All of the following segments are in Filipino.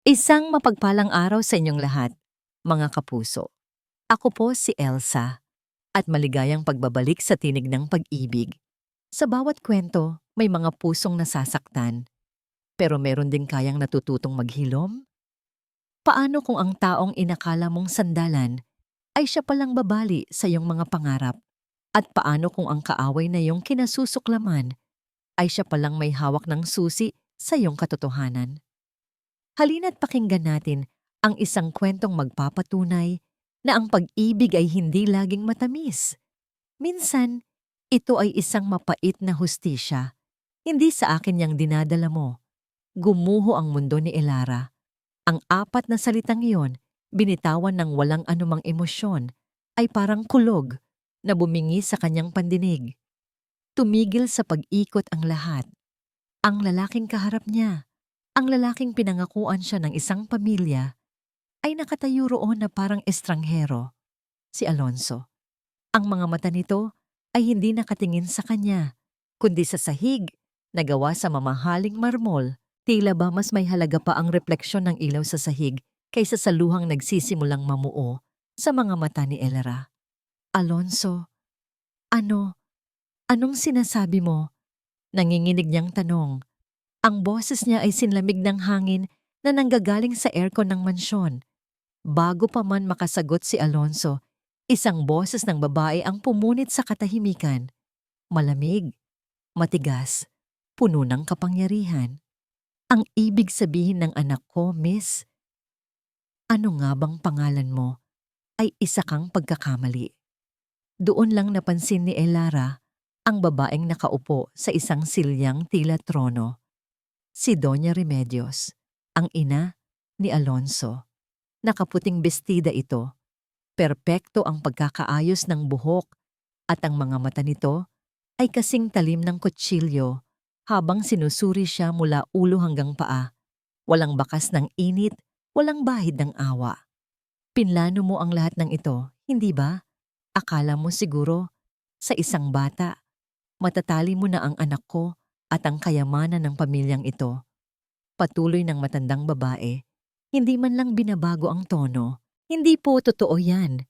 Isang mapagpalang araw sa inyong lahat, mga kapuso. Ako po si Elsa at maligayang pagbabalik sa tinig ng pag-ibig. Sa bawat kwento, may mga pusong nasasaktan, pero meron din kayang natututong maghilom. Paano kung ang taong inakala mong sandalan ay siya palang babali sa iyong mga pangarap? At paano kung ang kaaway na iyong kinasusuklaman ay siya palang may hawak ng susi sa iyong katotohanan? Halina't pakinggan natin ang isang kwentong magpapatunay na ang pag-ibig ay hindi laging matamis. Minsan, ito ay isang mapait na hustisya. Hindi sa akin yang dinadala mo. Gumuho ang mundo ni Elara. Ang apat na salitang iyon, binitawan ng walang anumang emosyon, ay parang kulog na bumingi sa kanyang pandinig. Tumigil sa pag-ikot ang lahat. Ang lalaking kaharap niya, ang lalaking pinangakuan siya ng isang pamilya, ay nakatayo roon na parang estranghero, si Alonso. Ang mga mata nito ay hindi nakatingin sa kanya, kundi sa sahig na gawa sa mamahaling marmol. Tila ba mas may halaga pa ang refleksyon ng ilaw sa sahig kaysa sa luhang nagsisimulang mamuo sa mga mata ni Elara. Alonso, ano? Anong sinasabi mo? Nanginginig niyang tanong. Ang boses niya ay sinlamig ng hangin na nanggagaling sa aircon ng mansyon. Bago pa man makasagot si Alonso, isang boses ng babae ang pumunit sa katahimikan. Malamig, matigas, puno ng kapangyarihan. Ang ibig sabihin ng anak ko, miss, ano nga bang pangalan mo, ay isa kang pagkakamali. Doon lang napansin ni Elara ang babaeng nakaupo sa isang silyang tila trono. Si Doña Remedios, ang ina ni Alonso. Nakaputing bestida ito. Perpekto ang pagkakaayos ng buhok at ang mga mata nito ay kasing talim ng kutsilyo habang sinusuri siya mula ulo hanggang paa. Walang bakas ng init, walang bahid ng awa. Pinlano mo ang lahat ng ito, hindi ba? Akala mo siguro, sa isang bata, matatali mo na ang anak ko at ang kayamanan ng pamilyang ito. Patuloy ng matandang babae, hindi man lang binabago ang tono. Hindi po totoo yan.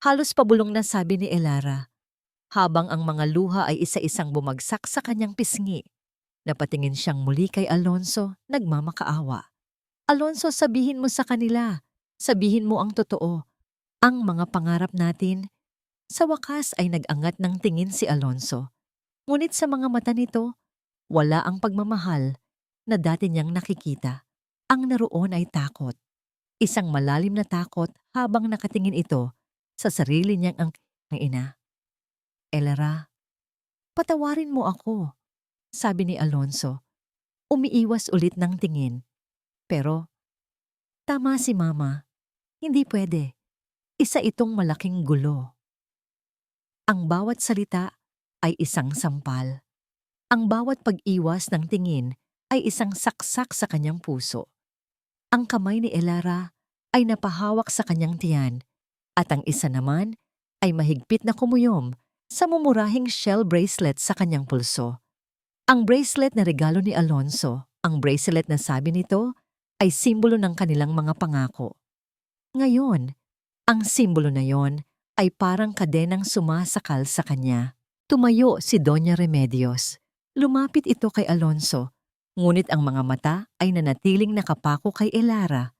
Halos pabulong na sabi ni Elara, habang ang mga luha ay isa-isang bumagsak sa kanyang pisngi. Napatingin siyang muli kay Alonso, nagmamakaawa. Alonso, sabihin mo sa kanila. Sabihin mo ang totoo. Ang mga pangarap natin. Sa wakas ay nag-angat ng tingin si Alonso. Ngunit sa mga mata nito, wala ang pagmamahal na dati niyang nakikita. Ang naroon ay takot. Isang malalim na takot habang nakatingin ito sa sarili niyang ang ina. Elara, patawarin mo ako, sabi ni Alonso. Umiiwas ulit ng tingin. Pero, tama si Mama. Hindi pwede. Isa itong malaking gulo. Ang bawat salita ay isang sampal. Ang bawat pag-iwas ng tingin ay isang saksak sa kanyang puso. Ang kamay ni Elara ay napahawak sa kanyang tiyan at ang isa naman ay mahigpit na kumuyom sa mumurahing shell bracelet sa kanyang pulso. Ang bracelet na regalo ni Alonso, ang bracelet na sabi nito ay simbolo ng kanilang mga pangako. Ngayon, ang simbolo na yon ay parang kadenang sumasakal sa kanya. Tumayo si Doña Remedios. Lumapit ito kay Alonso, ngunit ang mga mata ay nanatiling nakapako kay Elara.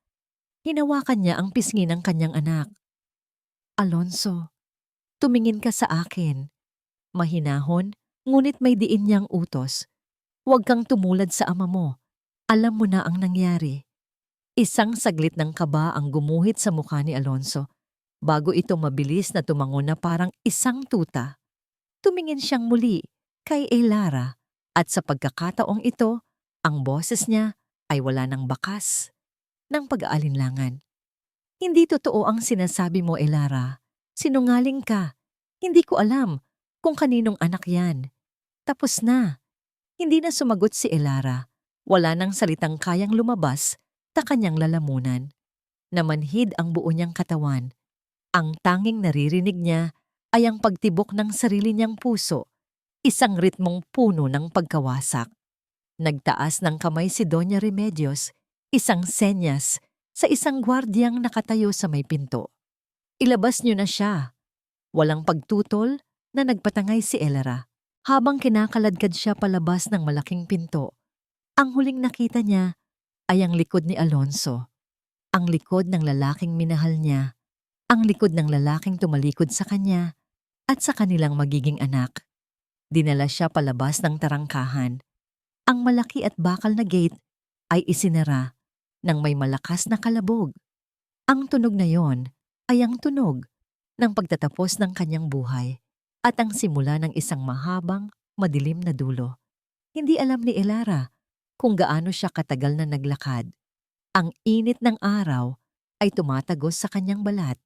Hinawakan niya ang pisngi ng kanyang anak. Alonso, tumingin ka sa akin. Mahinahon, ngunit may diin niyang utos. Huwag kang tumulad sa ama mo. Alam mo na ang nangyari. Isang saglit ng kaba ang gumuhit sa mukha ni Alonso bago ito mabilis na tumango na parang isang tuta. Tumingin siyang muli kay Elara at sa pagkakataong ito, ang boses niya ay wala ng bakas ng pag-aalinlangan. Hindi totoo ang sinasabi mo, Elara. Sinungaling ka. Hindi ko alam kung kaninong anak yan. Tapos na. Hindi na sumagot si Elara. Wala nang salitang kayang lumabas sa kanyang lalamunan. Namanhid ang buo niyang katawan. Ang tanging naririnig niya ay ang pagtibok ng sarili niyang puso, isang ritmong puno ng pagkawasak. Nagtaas ng kamay si Doña Remedios, Isang senyas sa isang gwardiyang nakatayo sa may pinto. Ilabas niyo na siya. Walang pagtutol na nagpatangay si Elera. Habang kinakaladkad siya palabas ng malaking pinto, ang huling nakita niya ay ang likod ni Alonso. Ang likod ng lalaking minahal niya. Ang likod ng lalaking tumalikod sa kanya at sa kanilang magiging anak. Dinala siya palabas ng tarangkahan. Ang malaki at bakal na gate ay isinara ng may malakas na kalabog. Ang tunog na yon ay ang tunog ng pagtatapos ng kanyang buhay at ang simula ng isang mahabang, madilim na dulo. Hindi alam ni Elara kung gaano siya katagal na naglakad. Ang init ng araw ay tumatagos sa kanyang balat,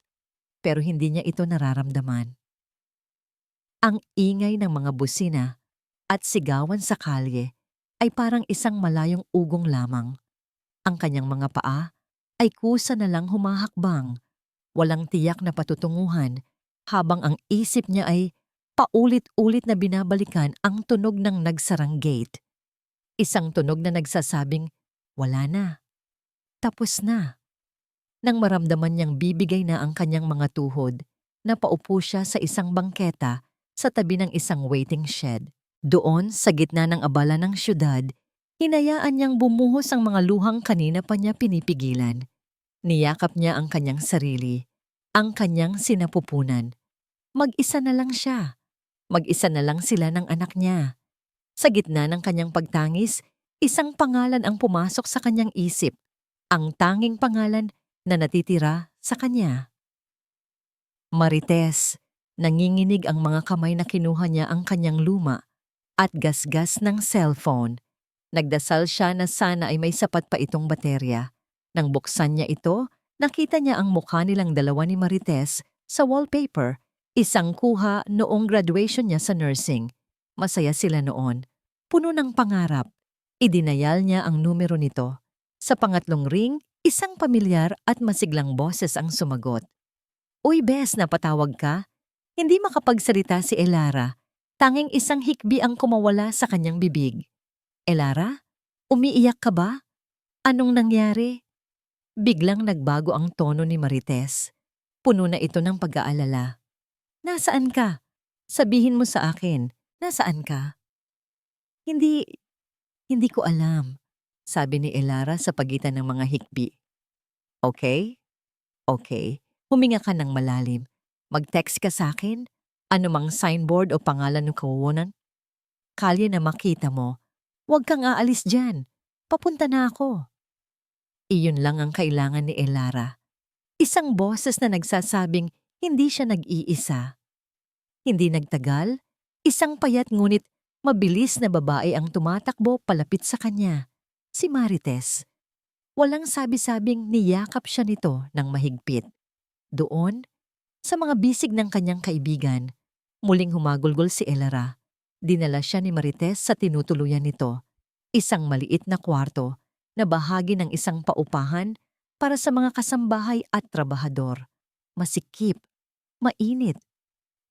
pero hindi niya ito nararamdaman. Ang ingay ng mga busina at sigawan sa kalye ay parang isang malayong ugong lamang. Ang kanyang mga paa ay kusa na lang humahakbang, walang tiyak na patutunguhan, habang ang isip niya ay paulit-ulit na binabalikan ang tunog ng nagsarang gate. Isang tunog na nagsasabing, wala na, tapos na. Nang maramdaman niyang bibigay na ang kanyang mga tuhod, napaupo siya sa isang bangketa sa tabi ng isang waiting shed. Doon, sa gitna ng abala ng syudad, hinayaan niyang bumuhos ang mga luhang kanina pa niya pinipigilan. Niyakap niya ang kanyang sarili, ang kanyang sinapupunan. Mag-isa na lang siya. Mag-isa na lang sila ng anak niya. Sa gitna ng kanyang pagtangis, isang pangalan ang pumasok sa kanyang isip. Ang tanging pangalan na natitira sa kanya. Marites. Nanginginig ang mga kamay na kinuha niya ang kanyang luma at gasgas ng cellphone. Nagdasal siya na sana ay may sapat pa itong baterya. Nang buksan niya ito, nakita niya ang mukha nilang dalawa ni Marites sa wallpaper, isang kuha noong graduation niya sa nursing. Masaya sila noon. Puno ng pangarap. Idinayal niya ang numero nito. Sa pangatlong ring, isang pamilyar at masiglang boses ang sumagot. Uy, Bes, napatawag ka? Hindi makapagsalita si Elara. Tanging isang hikbi ang kumawala sa kanyang bibig. Elara, umiiyak ka ba? Anong nangyari? Biglang nagbago ang tono ni Marites. Puno na ito ng pag-aalala. Nasaan ka? Sabihin mo sa akin, nasaan ka? Hindi ko alam, sabi ni Elara sa pagitan ng mga hikbi. Okay? Okay. Huminga ka ng malalim. Mag-text ka sa akin? Anumang signboard o pangalan ng kauunan? Kalye na makita mo. Huwag kang aalis dyan. Papunta na ako. Iyon lang ang kailangan ni Elara. Isang boses na nagsasabing hindi siya nag-iisa. Hindi nagtagal, isang payat ngunit mabilis na babae ang tumatakbo palapit sa kanya. Si Marites. Walang sabi-sabing niyakap siya nito ng mahigpit. Doon, sa mga bisig ng kanyang kaibigan, muling humagulgol si Elara. Dinala siya ni Marites sa tinutuluyan nito, isang maliit na kwarto na bahagi ng isang paupahan para sa mga kasambahay at trabahador. Masikip, mainit.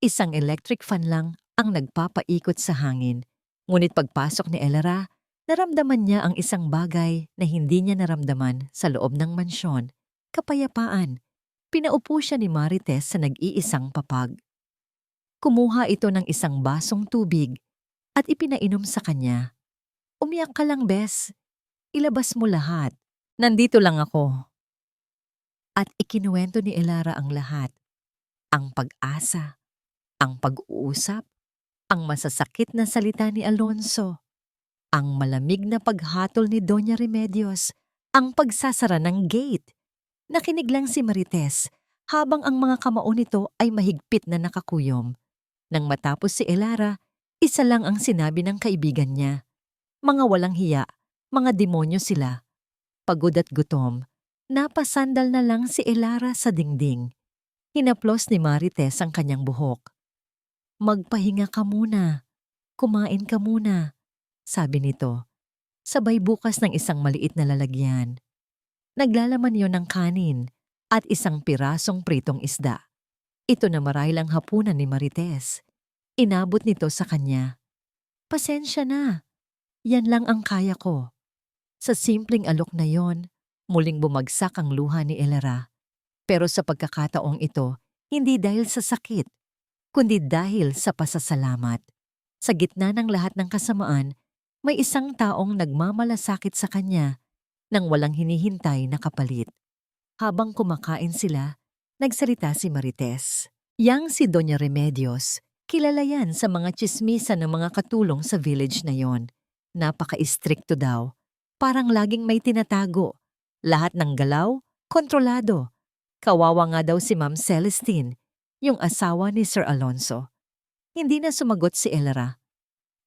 Isang electric fan lang ang nagpapaikot sa hangin. Ngunit pagpasok ni Elara, naramdaman niya ang isang bagay na hindi niya naramdaman sa loob ng mansyon, kapayapaan. Pinaupo siya ni Marites sa nag-iisang papag. Kumuha ito ng isang basong tubig at ipinainom sa kanya. Umiyak ka lang, Bes. Ilabas mo lahat. Nandito lang ako. At ikinuwento ni Elara ang lahat. Ang pag-asa, ang pag-uusap, ang masasakit na salita ni Alonso, ang malamig na paghatol ni Doña Remedios, ang pagsasara ng gate. Nakinig lang si Marites habang ang mga kamao nito ay mahigpit na nakakuyom. Nang matapos si Elara, isa lang ang sinabi ng kaibigan niya. Mga walang hiya, mga demonyo sila. Pagod at gutom, napasandal na lang si Elara sa dingding. Hinaplos ni Marites ang kanyang buhok. Magpahinga ka muna, kumain ka muna, sabi nito. Sabay bukas ng isang maliit na lalagyan. Naglalaman yon ng kanin at isang pirasong pritong isda. Ito na marahil ang hapunan ni Marites. Inabot nito sa kanya. Pasensya na. Yan lang ang kaya ko. Sa simpleng alok na yon, Muling bumagsak ang luha ni Elara. Pero sa pagkakataong ito, hindi dahil sa sakit, kundi dahil sa pasasalamat. Sa gitna ng lahat ng kasamaan, may isang taong nagmamalasakit sa kanya nang walang hinihintay na kapalit. Habang kumakain sila, nagsalita si Marites. Yang si Doña Remedios, kilala yan sa mga tsismisan ng mga katulong sa village na yon. Napaka-istrikto daw. Parang laging may tinatago. Lahat ng galaw, kontrolado. Kawawa nga daw si Ma'am Celestine, yung asawa ni Sir Alonso. Hindi na sumagot si Elara.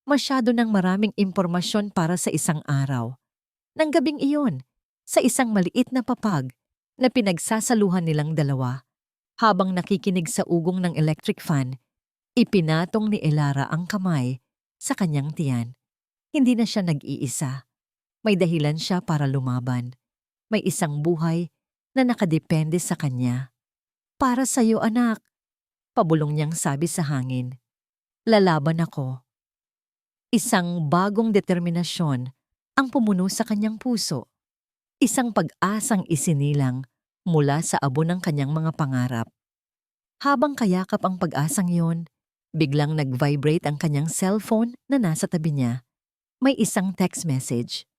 Masyado ng maraming impormasyon para sa isang araw. Nang gabing iyon, sa isang maliit na papag na pinagsasaluhan nilang dalawa, habang nakikinig sa ugong ng electric fan, ipinatong ni Elara ang kamay sa kanyang tiyan. Hindi na siya nag-iisa. May dahilan siya para lumaban. May isang buhay na nakadepende sa kanya. Para sa'yo, anak, pabulong niyang sabi sa hangin. Lalaban ako. Isang bagong determinasyon ang pumuno sa kanyang puso. Isang pag-asang isinilang mula sa abo ng kanyang mga pangarap. Habang kayakap ang pag-asang yon, biglang nag-vibrate ang kanyang cellphone na nasa tabi niya. May isang text message.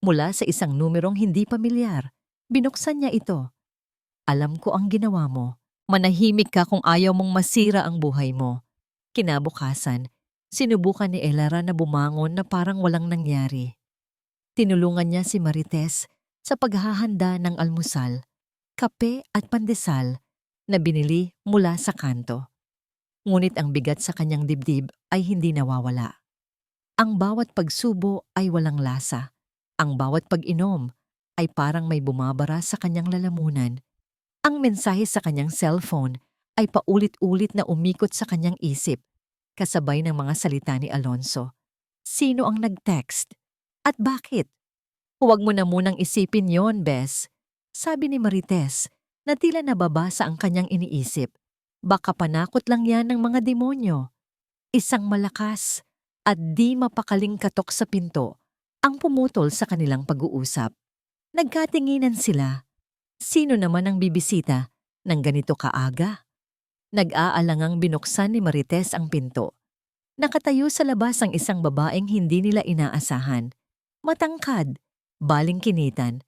Mula sa isang numerong hindi pamilyar. Binuksan niya ito. Alam ko ang ginawa mo. Manahimik ka kung ayaw mong masira ang buhay mo. Kinabukasan, sinubukan ni Elara na bumangon na parang walang nangyari. Tinulungan niya si Marites sa paghahanda ng almusal, kape at pandesal na binili mula sa kanto. Ngunit ang bigat sa kanyang dibdib ay hindi nawawala. Ang bawat pagsubo ay walang lasa. Ang bawat pag-inom ay parang may bumabara sa kanyang lalamunan. Ang mensahe sa kanyang cellphone ay paulit-ulit na umikot sa kanyang isip, kasabay ng mga salita ni Alonso. Sino ang nag-text? At bakit? Huwag mo na munang isipin yon, Bes. Sabi ni Marites na tila nababasa ang kanyang iniisip. Baka panakot lang yan ng mga demonyo. Isang malakas at di mapakaling katok sa pinto ang pumutol sa kanilang pag-uusap. Nagkatinginan sila. Sino naman ang bibisita ng ganito kaaga? Nag-aalangang binuksan ni Marites ang pinto. Nakatayo sa labas ang isang babaeng hindi nila inaasahan. Matangkad, balingkinitan,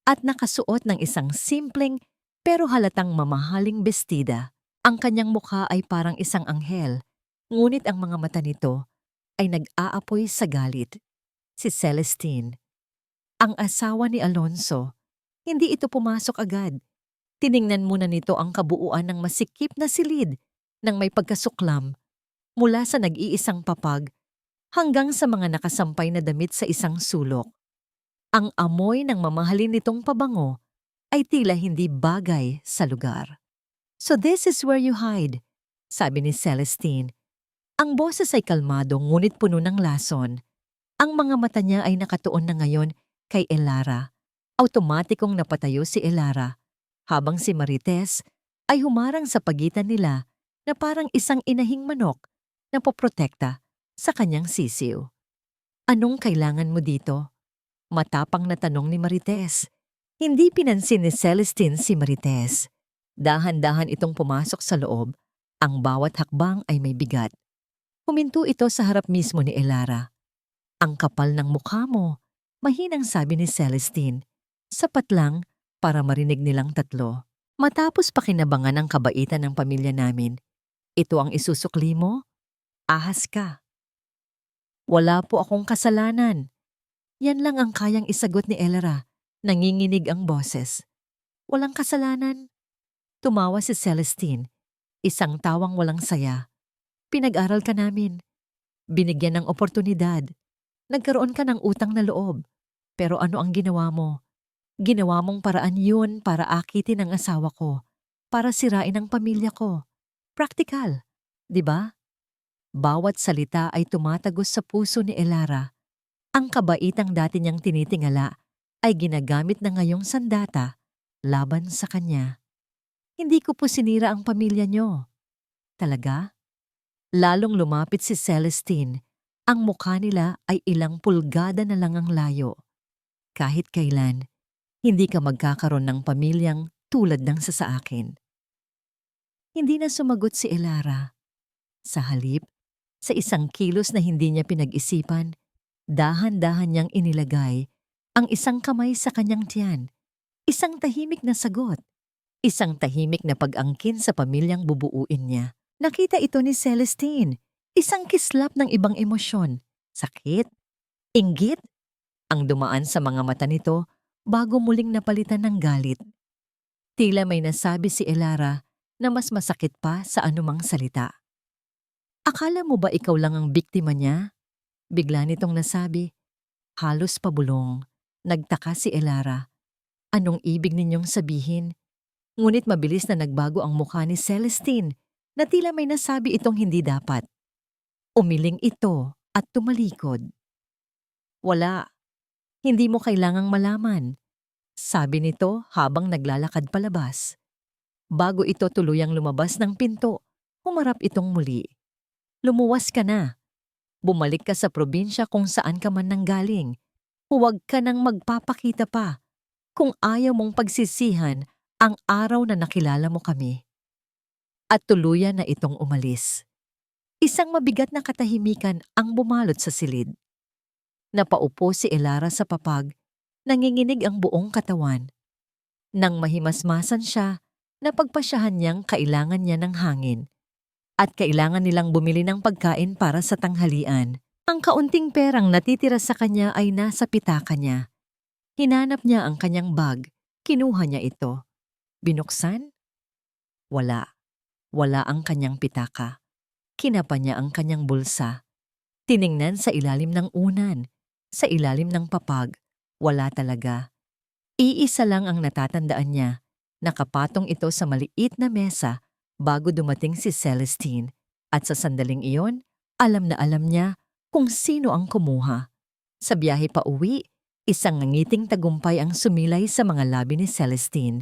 at nakasuot ng isang simpleng pero halatang mamahaling bestida. Ang kanyang mukha ay parang isang anghel, ngunit ang mga mata nito ay nag-aapoy sa galit. Si Celestine, ang asawa ni Alonso. Hindi ito pumasok agad. Tiningnan muna nito ang kabuuan ng masikip na silid ng may pagkasuklam mula sa nag-iisang papag hanggang sa mga nakasampay na damit sa isang sulok. Ang amoy ng mamahalin nitong pabango ay tila hindi bagay sa lugar. So this is where you hide, sabi ni Celestine. Ang boses ay kalmado ngunit puno ng lason. Ang mga mata niya ay nakatuon na ngayon kay Elara. Automatikong napatayo si Elara, habang si Marites ay humarang sa pagitan nila na parang isang inahing manok na poprotekta sa kanyang sisiw. Anong kailangan mo dito? Matapang na tanong ni Marites. Hindi pinansin ni Celestine si Marites. Dahan-dahan itong pumasok sa loob. Ang bawat hakbang ay may bigat. Huminto ito sa harap mismo ni Elara. Ang kapal ng mukha mo, mahinang sabi ni Celestine. Sapat lang para marinig nilang tatlo. Matapos pakinabangan ang kabaitan ng pamilya namin, ito ang isusukli mo? Ahas ka. Wala po akong kasalanan. Yan lang ang kayang isagot ni Elara. Nanginginig ang boses. Walang kasalanan. Tumawa si Celestine. Isang tawang walang saya. Pinag-aral ka namin. Binigyan ng oportunidad. Nagkaroon ka ng utang na loob. Pero ano ang ginawa mo? Ginawa mong paraan yun para akitin ang asawa ko. Para sirain ang pamilya ko. Praktikal, di ba? Bawat salita ay tumatagos sa puso ni Elara. Ang kabaitang dati niyang tinitingala ay ginagamit na ngayong sandata laban sa kanya. Hindi ko po sinira ang pamilya niyo. Talaga? Lalong lumapit si Celestine. Ang mukha nila ay ilang pulgada na lang ang layo. Kahit kailan, Hindi ka magkakaroon ng pamilyang tulad ng sa akin. Hindi na sumagot si Elara. Sa halip, sa isang kilos na hindi niya pinag-isipan, dahan-dahan niyang inilagay ang isang kamay sa kanyang tiyan. Isang tahimik na sagot. Isang tahimik na pag-angkin sa pamilyang bubuuin niya. Nakita ito ni Celestine. Isang kislap ng ibang emosyon. Sakit, inggit, ang dumaan sa mga mata nito bago muling napalitan ng galit. Tila may nasabi si Elara na mas masakit pa sa anumang salita. Akala mo ba ikaw lang ang biktima niya? Bigla nitong nasabi. Halos pabulong. Nagtaka si Elara. Anong ibig ninyong sabihin? Ngunit mabilis na nagbago ang mukha ni Celestine na tila may nasabi itong hindi dapat. Umiling ito at tumalikod. Wala. Hindi mo kailangang malaman. Sabi nito habang naglalakad palabas. Bago ito tuluyang lumabas ng pinto, humarap itong muli. Lumuwas ka na. Bumalik ka sa probinsya kung saan ka man nanggaling. Huwag ka nang magpapakita pa. Kung ayaw mong pagsisihan ang araw na nakilala mo kami. At tuluyan na itong umalis. Isang mabigat na katahimikan ang bumalot sa silid. Napaupo si Elara sa papag, nanginginig ang buong katawan. Nang mahimasmasan siya, napagpasyahan niyang kailangan niya ng hangin. At kailangan nilang bumili ng pagkain para sa tanghalian. Ang kaunting perang natitira sa kanya ay nasa pitaka niya. Hinanap niya ang kanyang bag, kinuha niya ito. Binuksan? Wala. Wala ang kanyang pitaka. Kinapa niya ang kanyang bulsa. Tiningnan sa ilalim ng unan, sa ilalim ng papag. Wala talaga. Iisa lang ang natatandaan niya. Nakapatong ito sa maliit na mesa bago dumating si Celestine. At sa sandaling iyon, alam na alam niya kung sino ang kumuha. Sa biyahe pa uwi, isang ngangiting tagumpay ang sumilay sa mga labi ni Celestine.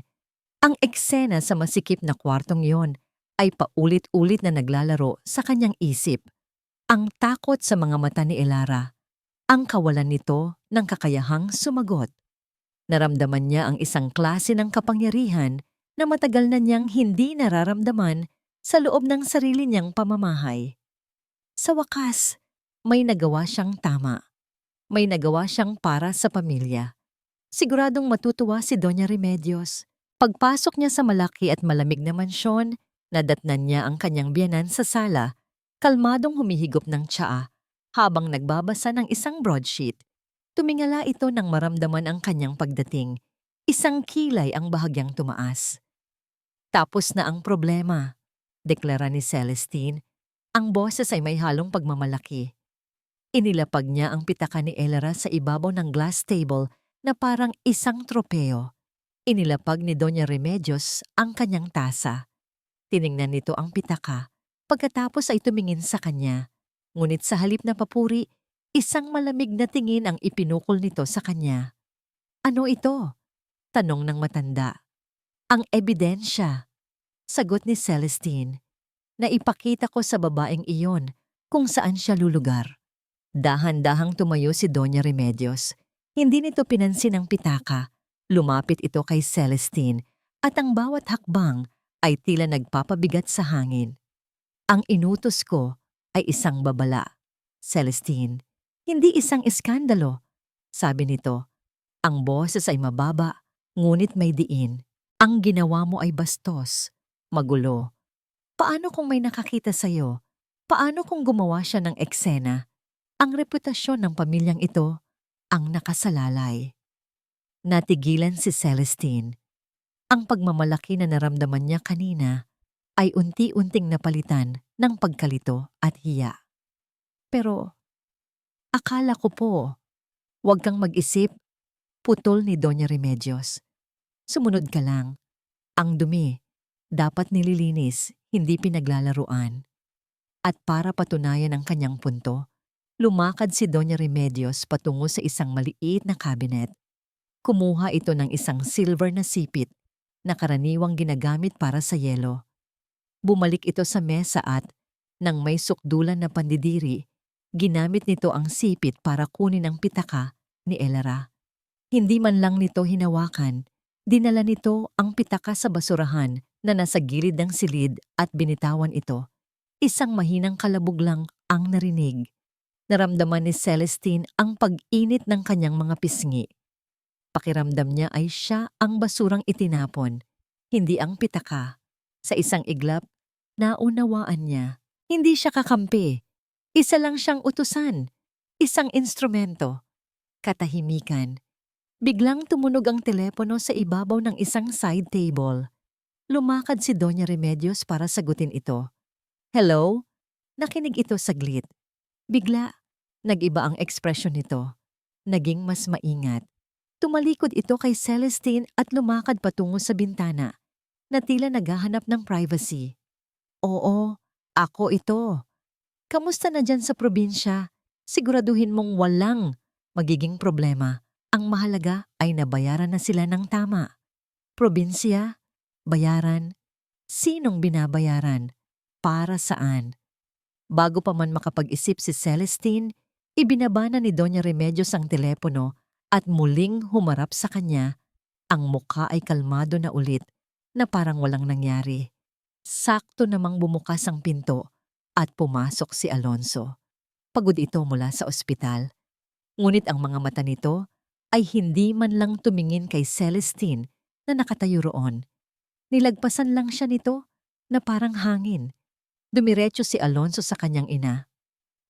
Ang eksena sa masikip na kwartong iyon ay paulit-ulit na naglalaro sa kanyang isip. Ang takot sa mga mata ni Elara. Ang kawalan nito ng kakayahang sumagot. Naramdaman niya ang isang klase ng kapangyarihan na matagal na niyang hindi nararamdaman sa loob ng sarili niyang pamamahay. Sa wakas, may nagawa siyang tama. May nagawa siyang para sa pamilya. Siguradong matutuwa si Doña Remedios. Pagpasok niya sa malaki at malamig na mansyon, nadatnan niya ang kanyang biyanan sa sala, kalmadong humihigop ng tsaa habang nagbabasa ng isang broadsheet. Tumingala ito nang maramdaman ang kanyang pagdating. Isang kilay ang bahagyang tumaas. Tapos na ang problema, deklara ni Celestine. Ang boses ay may halong pagmamalaki. Inilapag niya ang pitaka ni Elara sa ibabaw ng glass table na parang isang tropeo. Inilapag ni Doña Remedios ang kanyang tasa. Tiningnan nito ang pitaka, pagkatapos ay tumingin sa kanya. Ngunit sa halip na papuri, isang malamig na tingin ang ipinukol nito sa kanya. Ano ito? Tanong ng matanda. Ang ebidensya. Sagot ni Celestine. Naipakita ko sa babaeng iyon kung saan siya lulugar. Dahan-dahang tumayo si Doña Remedios. Hindi nito pinansin ang pitaka. Lumapit ito kay Celestine at ang bawat hakbang ay tila nagpapabigat sa hangin. Ang inutos ko ay isang babala. Celestine, hindi isang iskandalo. Sabi nito, ang boses ay mababa, ngunit may diin. Ang ginawa mo ay bastos, magulo. Paano kung may nakakita sa'yo? Paano kung gumawa siya ng eksena? Ang reputasyon ng pamilyang ito ang nakasalalay. Natigilan si Celestine. Ang pagmamalaki na naramdaman niya kanina ay unti-unting napalitan ng pagkalito at hiya. Pero, akala ko po, huwag kang mag-isip, putol ni Doña Remedios. Sumunod ka lang. Ang dumi, dapat nililinis, hindi pinaglalaruan. At para patunayan ang kanyang punto, lumakad si Doña Remedios patungo sa isang maliit na cabinet. Kumuha ito ng isang silver na sipit na karaniwang ginagamit para sa yelo. Bumalik ito sa mesa at, nang may sukdulan na pandidiri, ginamit nito ang sipit para kunin ang pitaka ni Elara. Hindi man lang nito hinawakan, dinala nito ang pitaka sa basurahan na nasa gilid ng silid at binitawan ito. Isang mahinang kalabog lang ang narinig. Naramdaman ni Celestine ang pag-init ng kanyang mga pisngi. Pakiramdam niya ay siya ang basurang itinapon, hindi ang pitaka. Sa isang iglap, naunawaan niya. Hindi siya kakampi. Isa lang siyang utusan. Isang instrumento. Katahimikan. Biglang tumunog ang telepono sa ibabaw ng isang side table. Lumakad si Doña Remedios para sagutin ito. Hello? Nakinig ito saglit. Bigla, nag-iba ang ekspresyon nito. Naging mas maingat. Tumalikod ito kay Celestine at lumakad patungo sa bintana, na tila naghahanap ng privacy. Oo, ako ito. Kamusta na dyan sa probinsya? Siguraduhin mong walang magiging problema. Ang mahalaga ay nabayaran na sila ng tama. Probinsya, bayaran, sinong binabayaran, para saan? Bago pa man makapag-isip si Celestine, ibinaba na ni Doña Remedios ang telepono at muling humarap sa kanya. Ang mukha ay kalmado na ulit na parang walang nangyari. Sakto namang bumukas ang pinto at pumasok si Alonso. Pagod ito mula sa ospital. Ngunit ang mga mata nito ay hindi man lang tumingin kay Celestine na nakatayo roon. Nilagpasan lang siya nito na parang hangin. Dumiretso si Alonso sa kanyang ina.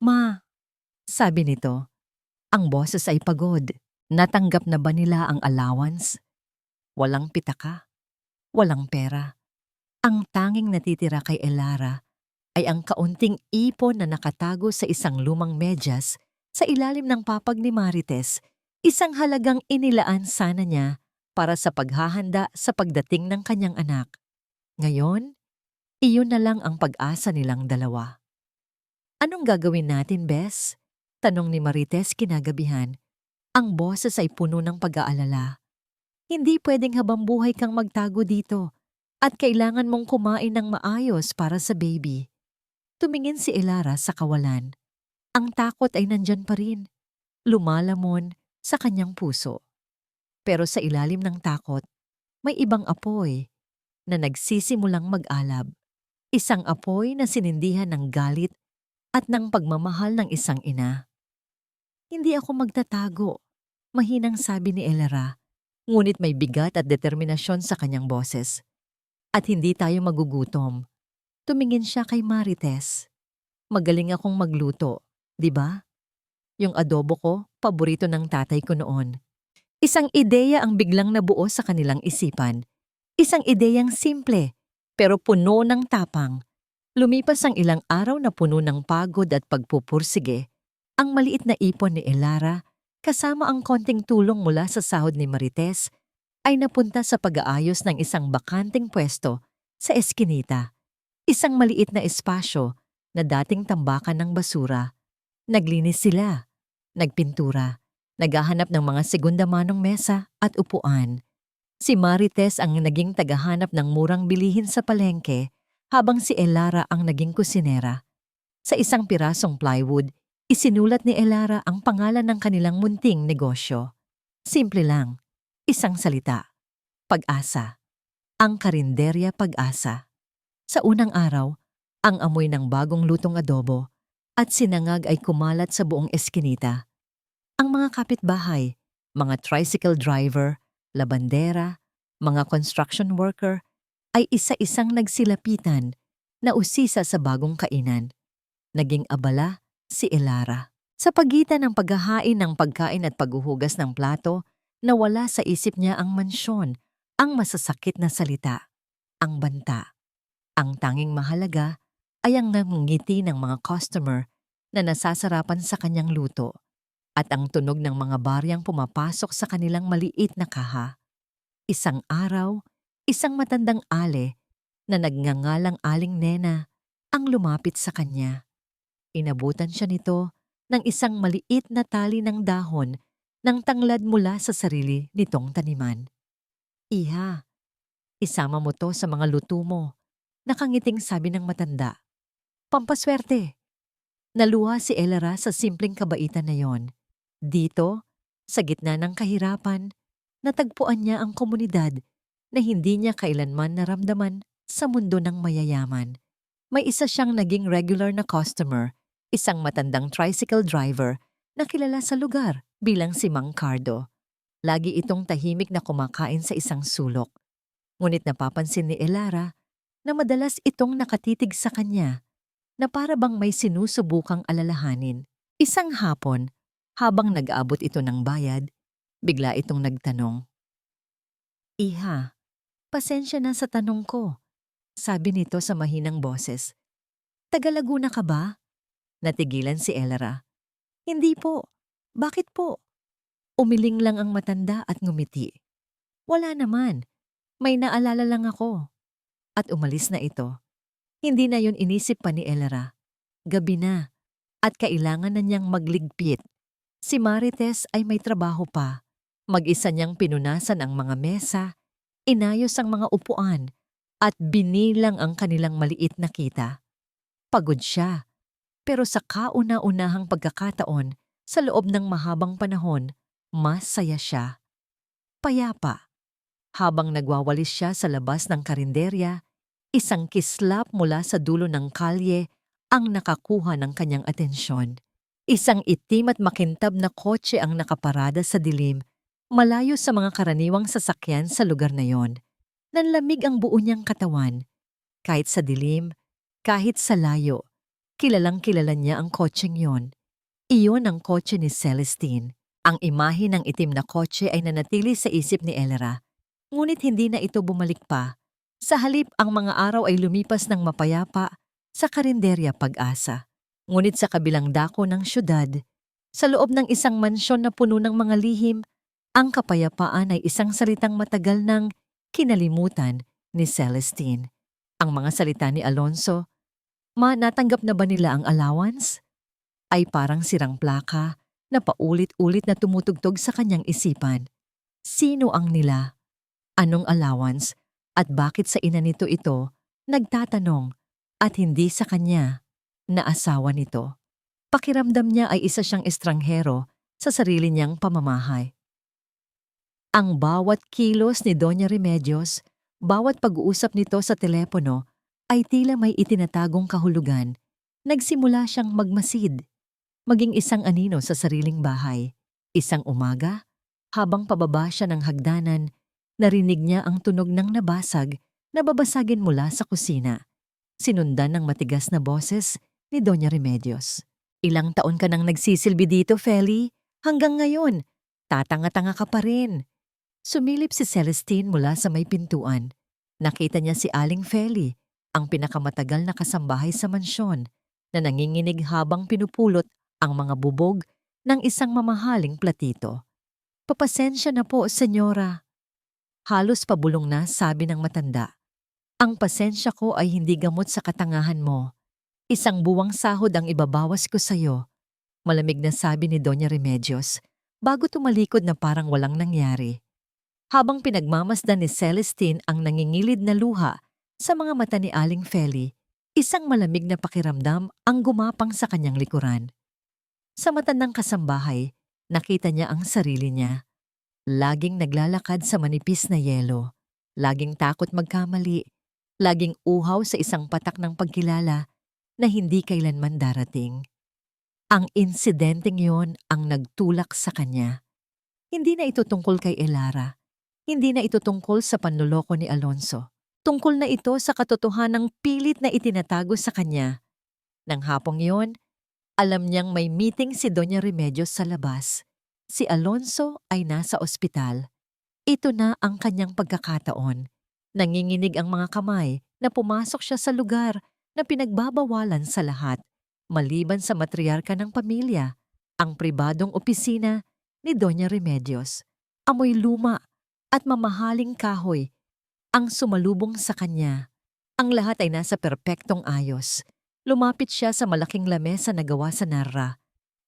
Ma, sabi nito, ang boses ay pagod. Natanggap na ba nila ang allowance? Walang pitaka, walang pera. Ang tanging natitira kay Elara ay ang kaunting ipon na nakatago sa isang lumang medyas sa ilalim ng papag ni Marites, isang halagang inilaan sana niya para sa paghahanda sa pagdating ng kanyang anak. Ngayon, iyon na lang ang pag-asa nilang dalawa. Anong gagawin natin, Bes? Tanong ni Marites kinagabihan. Ang boses ay puno ng pag-aalala. Hindi pwedeng habang buhay kang magtago dito at kailangan mong kumain ng maayos para sa baby. Tumingin si Elara sa kawalan. Ang takot ay nandyan pa rin. Lumalamon sa kanyang puso. Pero sa ilalim ng takot, may ibang apoy na nagsisimulang mag-alab. Isang apoy na sinindihan ng galit at ng pagmamahal ng isang ina. Hindi ako magtatago, mahinang sabi ni Elara, ngunit may bigat at determinasyon sa kanyang boses. At hindi tayo magugutom. Tumingin siya kay Marites. Magaling akong magluto, di ba? Yung adobo ko, paborito ng tatay ko noon. Isang ideya ang biglang nabuo sa kanilang isipan. Isang ideyang simple, pero puno ng tapang. Lumipas ang ilang araw na puno ng pagod at pagpupursige. Ang maliit na ipon ni Elara, kasama ang konting tulong mula sa sahod ni Marites, ay napunta sa pag-aayos ng isang bakanting pwesto sa eskinita. Isang maliit na espasyo na dating tambakan ng basura. Naglinis sila, nagpintura, naghahanap ng mga segunda-manong mesa at upuan. Si Marites ang naging tagahanap ng murang bilihin sa palengke habang si Elara ang naging kusinera. Sa isang pirasong plywood, isinulat ni Elara ang pangalan ng kanilang munting negosyo. Simple lang, isang salita. Pag-asa. Ang Karinderya Pag-asa. Sa unang araw, ang amoy ng bagong lutong adobo at sinangag ay kumalat sa buong eskinita. Ang mga kapitbahay, mga tricycle driver, labandera, mga construction worker ay isa-isang nagsilapitan na usisa sa bagong kainan. Naging abala si Elara. Sa pagitan ng paghahain ng pagkain at paghuhugas ng plato, nawala sa isip niya ang mansyon, ang masasakit na salita, ang banta. Ang tanging mahalaga ay ang ngiti ng mga customer na nasasarapan sa kanyang luto at ang tunog ng mga baryang pumapasok sa kanilang maliit na kaha. Isang araw, isang matandang ale na nagngangalang Aling Nena ang lumapit sa kanya. Inabutan siya nito ng isang maliit na tali ng dahon ng tanglad mula sa sarili nitong taniman. Iha, isama mo to sa mga luto mo, nakangiting sabi ng matanda. Pampaswerte. Naluha si Elara sa simpleng kabaitan na yon. Dito, Sa gitna ng kahirapan, natagpuan niya ang komunidad na hindi niya kailanman naramdaman sa mundo ng mayayaman. May isa siyang naging regular na customer, isang matandang tricycle driver na kilala sa lugar bilang si Mang Cardo. Lagi itong tahimik na kumakain sa isang sulok. Ngunit napapansin ni Elara na madalas itong nakatitig sa kanya na para bang may sinusubukang alalahanin. Isang hapon, habang nag-abot ito ng bayad, bigla itong nagtanong, "Iha, pasensya na sa tanong ko," sabi nito sa mahinang boses. "Taga Laguna ka ba?" Natigilan si Elara. "Hindi po. Bakit po?" Umiling lang ang matanda at ngumiti. "Wala naman. May naalala lang ako." At umalis na ito. Hindi na yun inisip pa ni Elara. Gabi na at kailangan na niyang magligpit. Si Marites ay may trabaho pa. Mag-isa niyang pinunasan ang mga mesa, inayos ang mga upuan, at binilang ang kanilang maliit na kita. Pagod siya, pero sa kauna-unahang pagkakataon, sa loob ng mahabang panahon, masaya siya. Payapa. Habang nagwawalis siya sa labas ng karinderya, isang kislap mula sa dulo ng kalye ang nakakuha ng kanyang atensyon. Isang itim at makintab na kotse ang nakaparada sa dilim, malayo sa mga karaniwang sasakyan sa lugar na yon. Nanlamig ang buo niyang katawan. Kahit sa dilim, kahit sa layo, kilalang kilala niya ang kotseng yon. Iyon ang kotse ni Celestine. Ang imahe ng itim na kotse ay nanatili sa isip ni Elara. Ngunit hindi na ito bumalik pa. Sa halip, ang mga araw ay lumipas ng mapayapa sa karinderya Pag-asa. Ngunit sa kabilang dako ng syudad, sa loob ng isang mansyon na puno ng mga lihim, ang kapayapaan ay isang salitang matagal nang kinalimutan ni Celestine. Ang mga salita ni Alonso, natanggap na ba nila ang allowance? Ay parang sirang plaka na paulit-ulit na tumutugtog sa kanyang isipan. Sino ang nila? Anong allowance? At bakit sa ina nito ito nagtatanong at hindi sa kanya na asawa nito? Pakiramdam niya ay isa siyang estranghero sa sarili niyang pamamahay. Ang bawat kilos ni Doña Remedios, bawat pag-uusap nito sa telepono ay tila may itinatagong kahulugan. Nagsimula siyang magmasid, maging isang anino sa sariling bahay. Isang umaga, habang pababa siya ng hagdanan, narinig niya ang tunog ng nabasag na babasagin mula sa kusina. Sinundan ng matigas na boses ni Doña Remedios. "Ilang taon ka nang nagsisilbi dito, Feli? Hanggang ngayon, tatanga-tanga ka pa rin." Sumilip si Celestine mula sa may pintuan. Nakita niya si Aling Feli, ang pinakamatagal na kasambahay sa mansyon, na nanginginig habang pinupulot ang mga bubog ng isang mamahaling platito. "Papasensya na po, senyora." Halos pabulong na sabi ng matanda. "Ang pasensya ko ay hindi gamot sa katangahan mo. Isang buwang sahod ang ibabawas ko sa'yo." Malamig na sabi ni Doña Remedios, bago tumalikod na parang walang nangyari. Habang pinagmamasdan ni Celestine ang nangingilid na luha sa mga mata ni Aling Feli, isang malamig na pakiramdam ang gumapang sa kanyang likuran. Sa matandang kasambahay, nakita niya ang sarili niya. Laging naglalakad sa manipis na yelo, laging takot magkamali, laging uhaw sa isang patak ng pagkilala na hindi kailanman darating. Ang insidenteng yon ang nagtulak sa kanya. Hindi na ito tungkol kay Elara. Hindi na ito tungkol sa panloloko ni Alonso. Tungkol na ito sa katotohanang pilit na itinatago sa kanya. Nang hapong yon, alam niyang may meeting si Doña Remedios sa labas. Si Alonso ay nasa ospital. Ito na ang kanyang pagkakataon. Nanginginig ang mga kamay na pumasok siya sa lugar na pinagbabawalan sa lahat, maliban sa matriarka ng pamilya, ang pribadong opisina ni Doña Remedios. Amoy luma at mamahaling kahoy ang sumalubong sa kanya. Ang lahat ay nasa perpektong ayos. Lumapit siya sa malaking lamesa na gawa sa narra.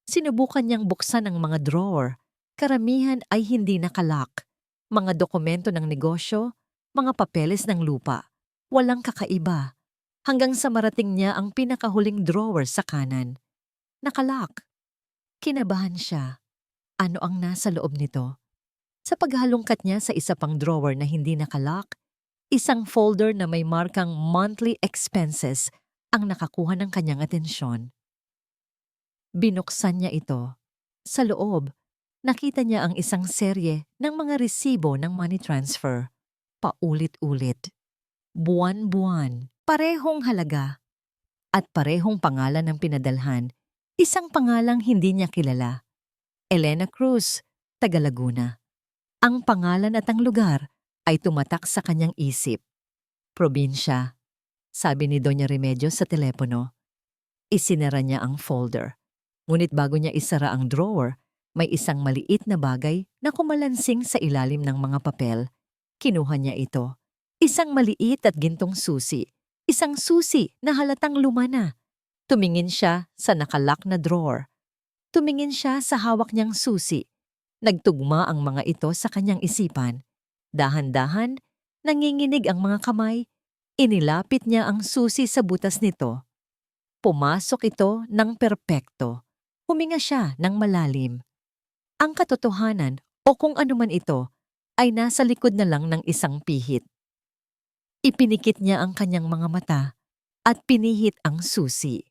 Sinubukan niyang buksan ang mga drawer. Karamihan ay hindi nakalock. Mga dokumento ng negosyo, mga papeles ng lupa. Walang kakaiba. Hanggang sa marating niya ang pinakahuling drawer sa kanan. Nakalock. Kinabahan siya. ano ang nasa loob nito. Sa paghalongkat niya sa isa pang drawer na hindi nakalock, isang folder na may markang monthly expenses ang nakakuha ng kanyang atensyon. Binuksan niya ito. Sa loob, nakita niya ang isang serye ng mga resibo ng money transfer. Paulit-ulit. Buwan-buwan. Parehong halaga. At parehong pangalan ng pinadalhan. Isang pangalang hindi niya kilala. Elena Cruz, taga Laguna. Ang pangalan at ang lugar ay tumatak sa kanyang isip. Probinsya, sabi ni Doña Remedios sa telepono. Isinara niya ang folder. Ngunit bago niya isara ang drawer, may isang maliit na bagay na kumalansing sa ilalim ng mga papel. Kinuha niya ito. Isang maliit at gintong susi. Isang susi na halatang luma na. Tumingin siya sa nakalock na drawer. Tumingin siya sa hawak niyang susi. Nagtugma ang mga ito sa kanyang isipan. Dahan-dahan, nanginginig ang mga kamay. Inilapit niya ang susi sa butas nito. Pumasok ito ng perpekto. Huminga siya ng malalim. Ang katotohanan o kung anuman ito ay nasa likod na lang ng isang pihit. Ipinikit niya ang kanyang mga mata at pinihit ang susi.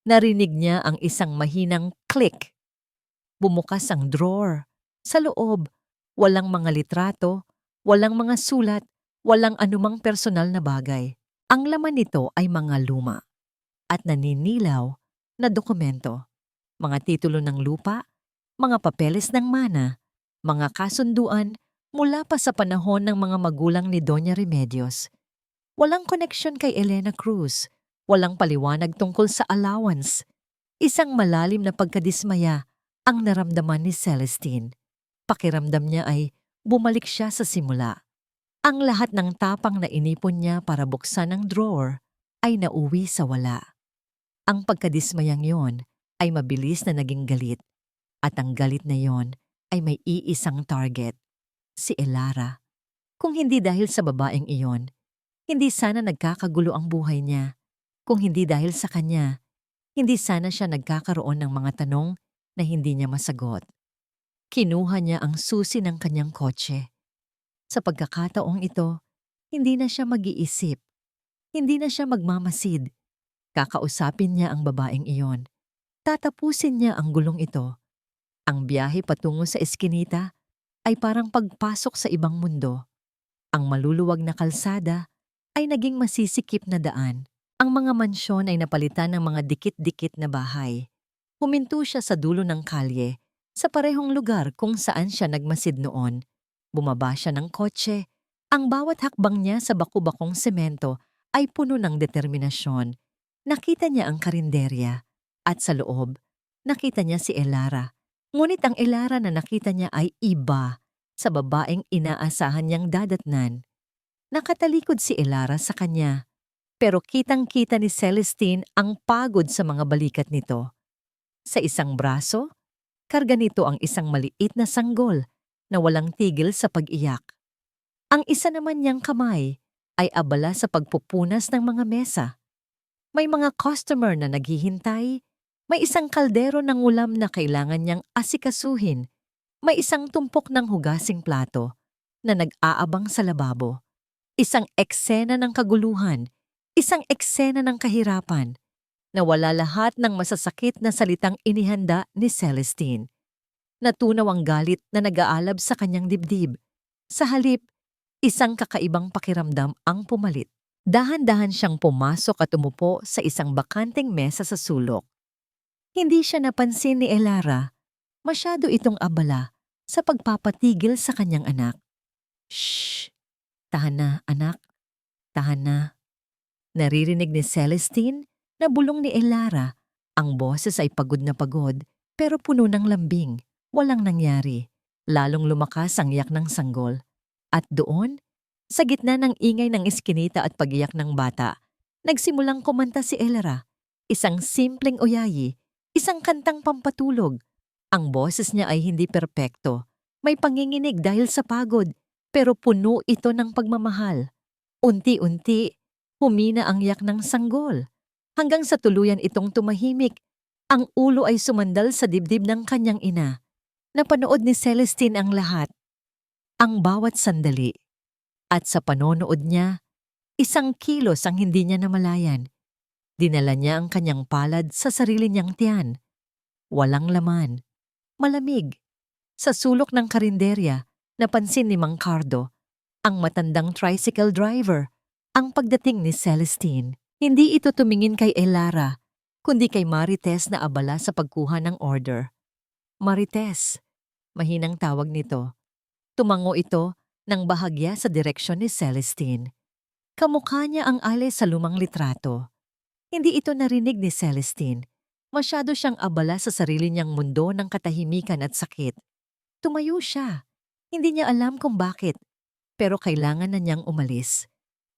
Narinig niya ang isang mahinang click. Bumukas ang drawer. Sa loob, walang mga litrato, walang mga sulat, walang anumang personal na bagay. Ang laman nito ay mga luma at naninilaw na dokumento. Mga titulo ng lupa, mga papeles ng mana, mga kasunduan mula pa sa panahon ng mga magulang ni Doña Remedios. Walang koneksyon kay Elena Cruz, walang paliwanag tungkol sa allowance. Isang malalim na pagkadismaya ang naramdaman ni Celestine. Pakiramdam niya ay bumalik siya sa simula. Ang lahat ng tapang na inipon niya para buksan ang drawer ay nauwi sa wala. Ang pagkadismayang yon ay mabilis na naging galit. At ang galit na yon ay may iisang target, si Elara. Kung hindi dahil sa babaeng iyon, hindi sana nagkakagulo ang buhay niya. Kung hindi dahil sa kanya, hindi sana siya nagkakaroon ng mga tanong na hindi niya masagot. Kinuha niya ang susi ng kanyang kotse. Sa pagkakataong ito, hindi na siya mag-iisip. Hindi na siya magmamasid. Kakausapin niya ang babaeng iyon. Tatapusin niya ang gulong ito. Ang biyahe patungo sa eskinita ay parang pagpasok sa ibang mundo. Ang maluluwag na kalsada ay naging masisikip na daan. Ang mga mansyon ay napalitan ng mga dikit-dikit na bahay. Huminto siya sa dulo ng kalye, sa parehong lugar kung saan siya nagmasid noon. Bumaba siya ng kotse. Ang bawat hakbang niya sa baku-bakong semento ay puno ng determinasyon. Nakita niya ang karinderya. At sa loob, nakita niya si Elara. Ngunit ang Elara na nakita niya ay iba sa babaeng inaasahan niyang dadatnan. Nakatalikod si Elara sa kanya, pero kitang-kita ni Celestine ang pagod sa mga balikat nito. Sa isang braso, karga nito ang isang maliit na sanggol na walang tigil sa pag-iyak. Ang isa naman niyang kamay ay abala sa pagpupunas ng mga mesa. May mga customer na naghihintay. May isang kaldero ng ulam na kailangan niyang asikasuhin. May isang tumpok ng hugasing plato na nag-aabang sa lababo. Isang eksena ng kaguluhan, isang eksena ng kahirapan, na wala lahat ng masasakit na salitang inihanda ni Celestine. Natunaw ang galit na nag-aalab sa kanyang dibdib. Sa halip, isang kakaibang pakiramdam ang pumalit. Dahan-dahan siyang pumasok at umupo sa isang bakanteng mesa sa sulok. Hindi siya napansin ni Elara. Masyado itong abala sa pagpapatigil sa kanyang anak. Shh! Tahan na, anak. Tahan na. Naririnig ni Celestine na bulong ni Elara. Ang boses ay pagod na pagod pero puno ng lambing. Walang nangyari. Lalong lumakas ang iyak ng sanggol. At doon, sa gitna ng ingay ng iskinita at pagiyak ng bata, nagsimulang kumanta si Elara. Isang simpleng oyayi. Isang kantang pampatulog. Ang boses niya ay hindi perpekto. May panginginig dahil sa pagod, pero puno ito ng pagmamahal. Unti-unti, humina ang yak ng sanggol. Hanggang sa tuluyan itong tumahimik, ang ulo ay sumandal sa dibdib ng kanyang ina. Napanood ni Celestine ang lahat, ang bawat sandali. At sa panonood niya, isang kilos ang hindi niya namalayan. Dinala niya ang kanyang palad sa sarili niyang tiyan. Walang laman. Malamig. Sa sulok ng karinderya, napansin ni Mang Cardo, ang matandang tricycle driver, ang pagdating ni Celestine. Hindi ito tumingin kay Elara, kundi kay Marites na abala sa pagkuha ng order. Marites, mahinang tawag nito. Tumango ito nang bahagya sa direksyon ni Celestine. Kamukha niya ang ale sa lumang litrato. Hindi ito narinig ni Celestine. Masyado siyang abala sa sarili niyang mundo ng katahimikan at sakit. Tumayo siya. Hindi niya alam kung bakit, pero kailangan na niyang umalis.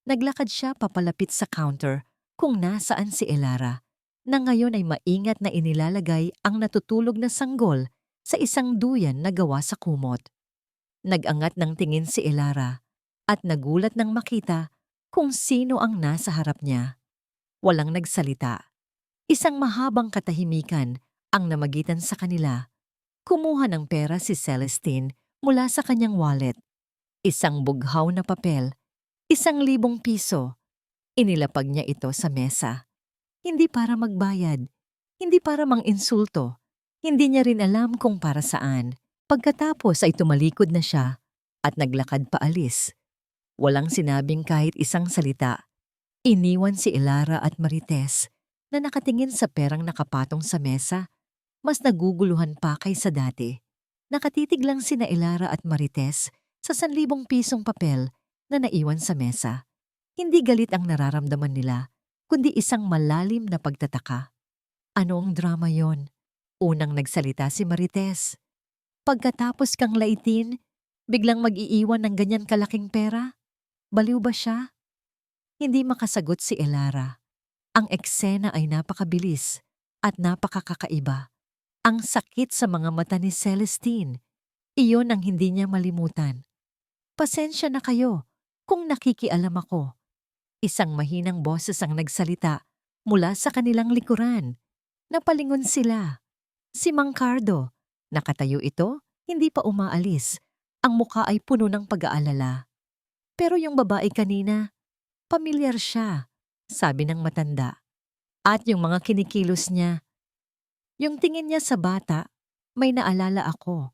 Naglakad siya papalapit sa counter kung nasaan si Elara, na ngayon ay maingat na inilalagay ang natutulog na sanggol sa isang duyan na gawa sa kumot. Nag-angat ng tingin si Elara at nagulat nang makita kung sino ang nasa harap niya. Walang nagsalita. Isang mahabang katahimikan ang namagitan sa kanila. Kumuha ng pera si Celestine mula sa kanyang wallet. Isang bughaw na papel, 1,000 piso. Inilapag niya ito sa mesa. Hindi para magbayad, hindi para mang-insulto. Hindi niya rin alam kung para saan. Pagkatapos ay tumalikod na siya at naglakad paalis. Walang sinabing kahit isang salita. Iniwan si Elara at Marites na nakatingin sa perang nakapatong sa mesa. Mas naguguluhan pa kaysa dati. Nakatitig lang sina Elara at Marites sa 1,000 pisong papel na naiwan sa mesa. Hindi galit ang nararamdaman nila, kundi isang malalim na pagtataka. Ano ang drama yon? Unang nagsalita si Marites. Pagkatapos kang laitin, biglang mag-iiwan ng ganyan kalaking pera? Baliw ba siya? Hindi makasagot si Elara. Ang eksena ay napakabilis at napakakaiba. Ang sakit sa mga mata ni Celestine. Iyon ang hindi niya malimutan. Pasensya na kayo kung nakikialam ako. Isang mahinang boses ang nagsalita mula sa kanilang likuran. Napalingon sila. Si Mang Cardo. Nakatayo ito, hindi pa umaalis. Ang mukha ay puno ng pag-aalala. Pero yung babae kanina, pamilyar siya, sabi ng matanda. At yung mga kinikilos niya, yung tingin niya sa bata, may naalala ako.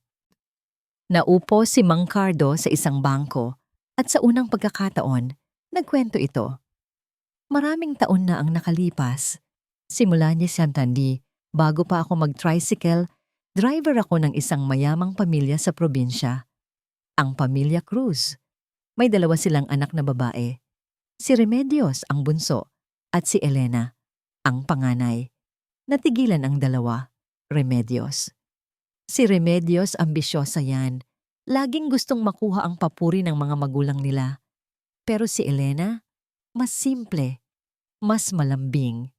Naupo si Mang Cardo sa isang bangko at sa unang pagkakataon, nagkwento ito. Maraming taon na ang nakalipas. Simula niya siyang tandi, bago pa ako mag-tricycle, driver ako ng isang mayamang pamilya sa probinsya. Ang pamilya Cruz. May 2 silang anak na babae. Si Remedios ang bunso at si Elena ang panganay. Natigilan ang 2, Remedios. Si Remedios ambisyosa yan. Laging gustong makuha ang papuri ng mga magulang nila. Pero si Elena, mas simple, mas malambing.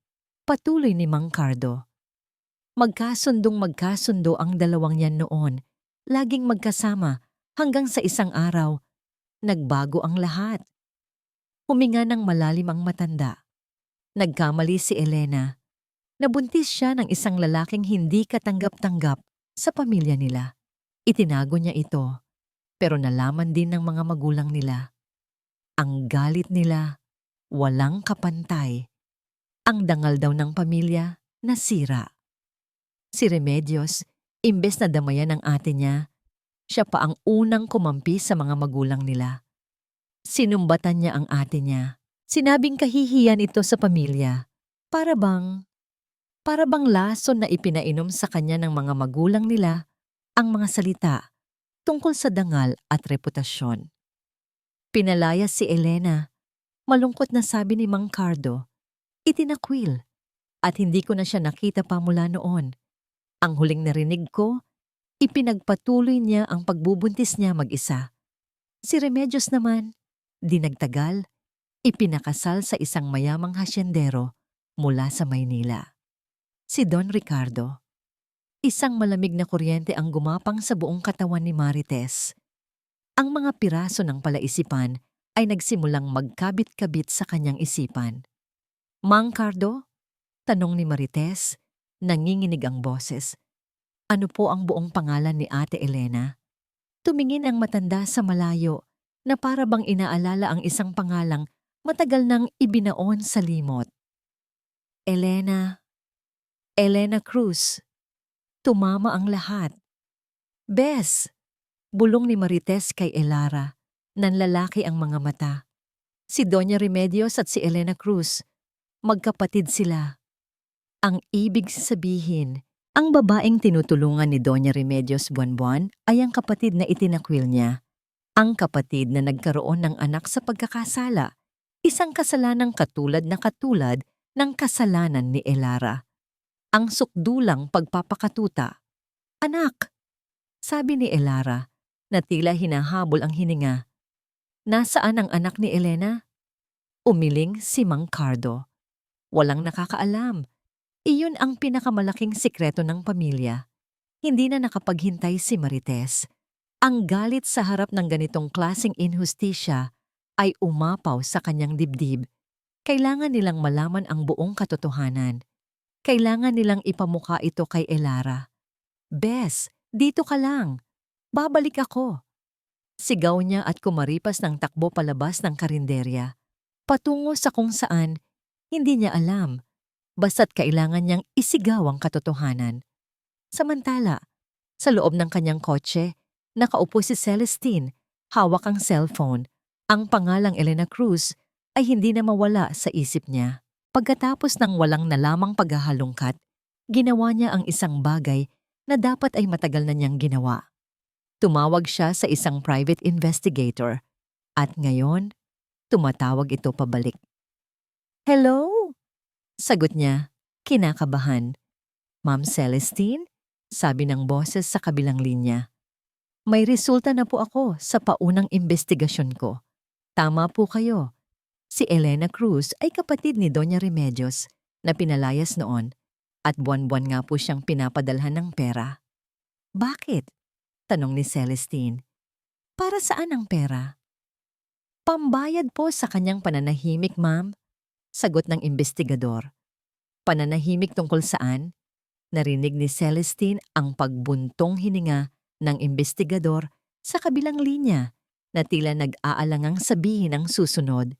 Patuloy ni Mang Cardo. Magkasundo ang 2 yan noon. Laging magkasama hanggang sa isang araw. Nagbago ang lahat. Huminga ng malalim ang matanda. Nagkamali si Elena. Nabuntis siya ng isang lalaking hindi katanggap-tanggap sa pamilya nila. Itinago niya ito, pero nalaman din ng mga magulang nila. Ang galit nila, walang kapantay. Ang dangal daw ng pamilya, nasira. Si Remedios, imbes na damayan ng ate niya, siya pa ang unang kumampi sa mga magulang nila. Sinumbatan niya ang ate niya. Sinabing kahihiyan ito sa pamilya. Para bang lason na ipinainom sa kanya ng mga magulang nila ang mga salita tungkol sa dangal at reputasyon. Pinalayas si Elena. Malungkot na sabi ni Mang Cardo. Itinakwil at hindi ko na siya nakita pa mula noon. Ang huling narinig ko, ipinagpatuloy niya ang pagbubuntis niya mag-isa. Si Remedios naman, di nagtagal, ipinakasal sa isang mayamang hasyendero mula sa Maynila. Si Don Ricardo. Isang malamig na kuryente ang gumapang sa buong katawan ni Marites. Ang mga piraso ng palaisipan ay nagsimulang magkabit-kabit sa kanyang isipan. Mang Cardo? Tanong ni Marites, nanginginig ang boses. Ano po ang buong pangalan ni Ate Elena? Tumingin ang matanda sa malayo na para bang inaalala ang isang pangalang matagal nang ibinaon sa limot. Elena, Elena Cruz. Tumama ang lahat. Bes! Bulong ni Marites kay Elara. Nanlalaki ang mga mata. Si Doña Remedios at si Elena Cruz. Magkapatid sila. Ang ibig sabihin, ang babaeng tinutulungan ni Doña Remedios buwan-buwan ay ang kapatid na itinakwil niya. Ang kapatid na nagkaroon ng anak sa pagkakasala. Isang kasalanang katulad ng kasalanan ni Elara. Ang sukdulang pagpapakatuta. Anak! Sabi ni Elara na tila hinahabol ang hininga. Nasaan ang anak ni Elena? Umiling si Mang Cardo. Walang nakakaalam. Iyon ang pinakamalaking sikreto ng pamilya. Hindi na nakapaghintay si Marites. Ang galit sa harap ng ganitong klaseng inhustisya ay umapaw sa kanyang dibdib. Kailangan nilang malaman ang buong katotohanan. Kailangan nilang ipamukha ito kay Elara. Bes, dito ka lang. Babalik ako. Sigaw niya at kumaripas ng takbo palabas ng karinderya. Patungo sa kung saan, hindi niya alam. Basta't kailangan niyang isigaw ang katotohanan. Samantala, sa loob ng kanyang kotse, nakaupo si Celestine, hawak ang cellphone. Ang pangalang Elena Cruz ay hindi na mawala sa isip niya. Pagkatapos ng walang nalamang paghahalungkat, ginawa niya ang isang bagay na dapat ay matagal na niyang ginawa. Tumawag siya sa isang private investigator at ngayon, tumatawag ito pabalik. Hello? Sagot niya, kinakabahan. Ma'am Celestine? Sabi ng boses sa kabilang linya. May resulta na po ako sa paunang investigasyon ko. Tama po kayo. Si Elena Cruz ay kapatid ni Doña Remedios na pinalayas noon at buwan-buwan nga po siyang pinapadalhan ng pera. Bakit? Tanong ni Celestine. Para saan ang pera? Pambayad po sa kanyang pananahimik, ma'am. Sagot ng investigador. Pananahimik tungkol saan? Narinig ni Celestine ang pagbuntong hininga ng investigador sa kabilang linya na tila nag-aalangang sabihin ang susunod.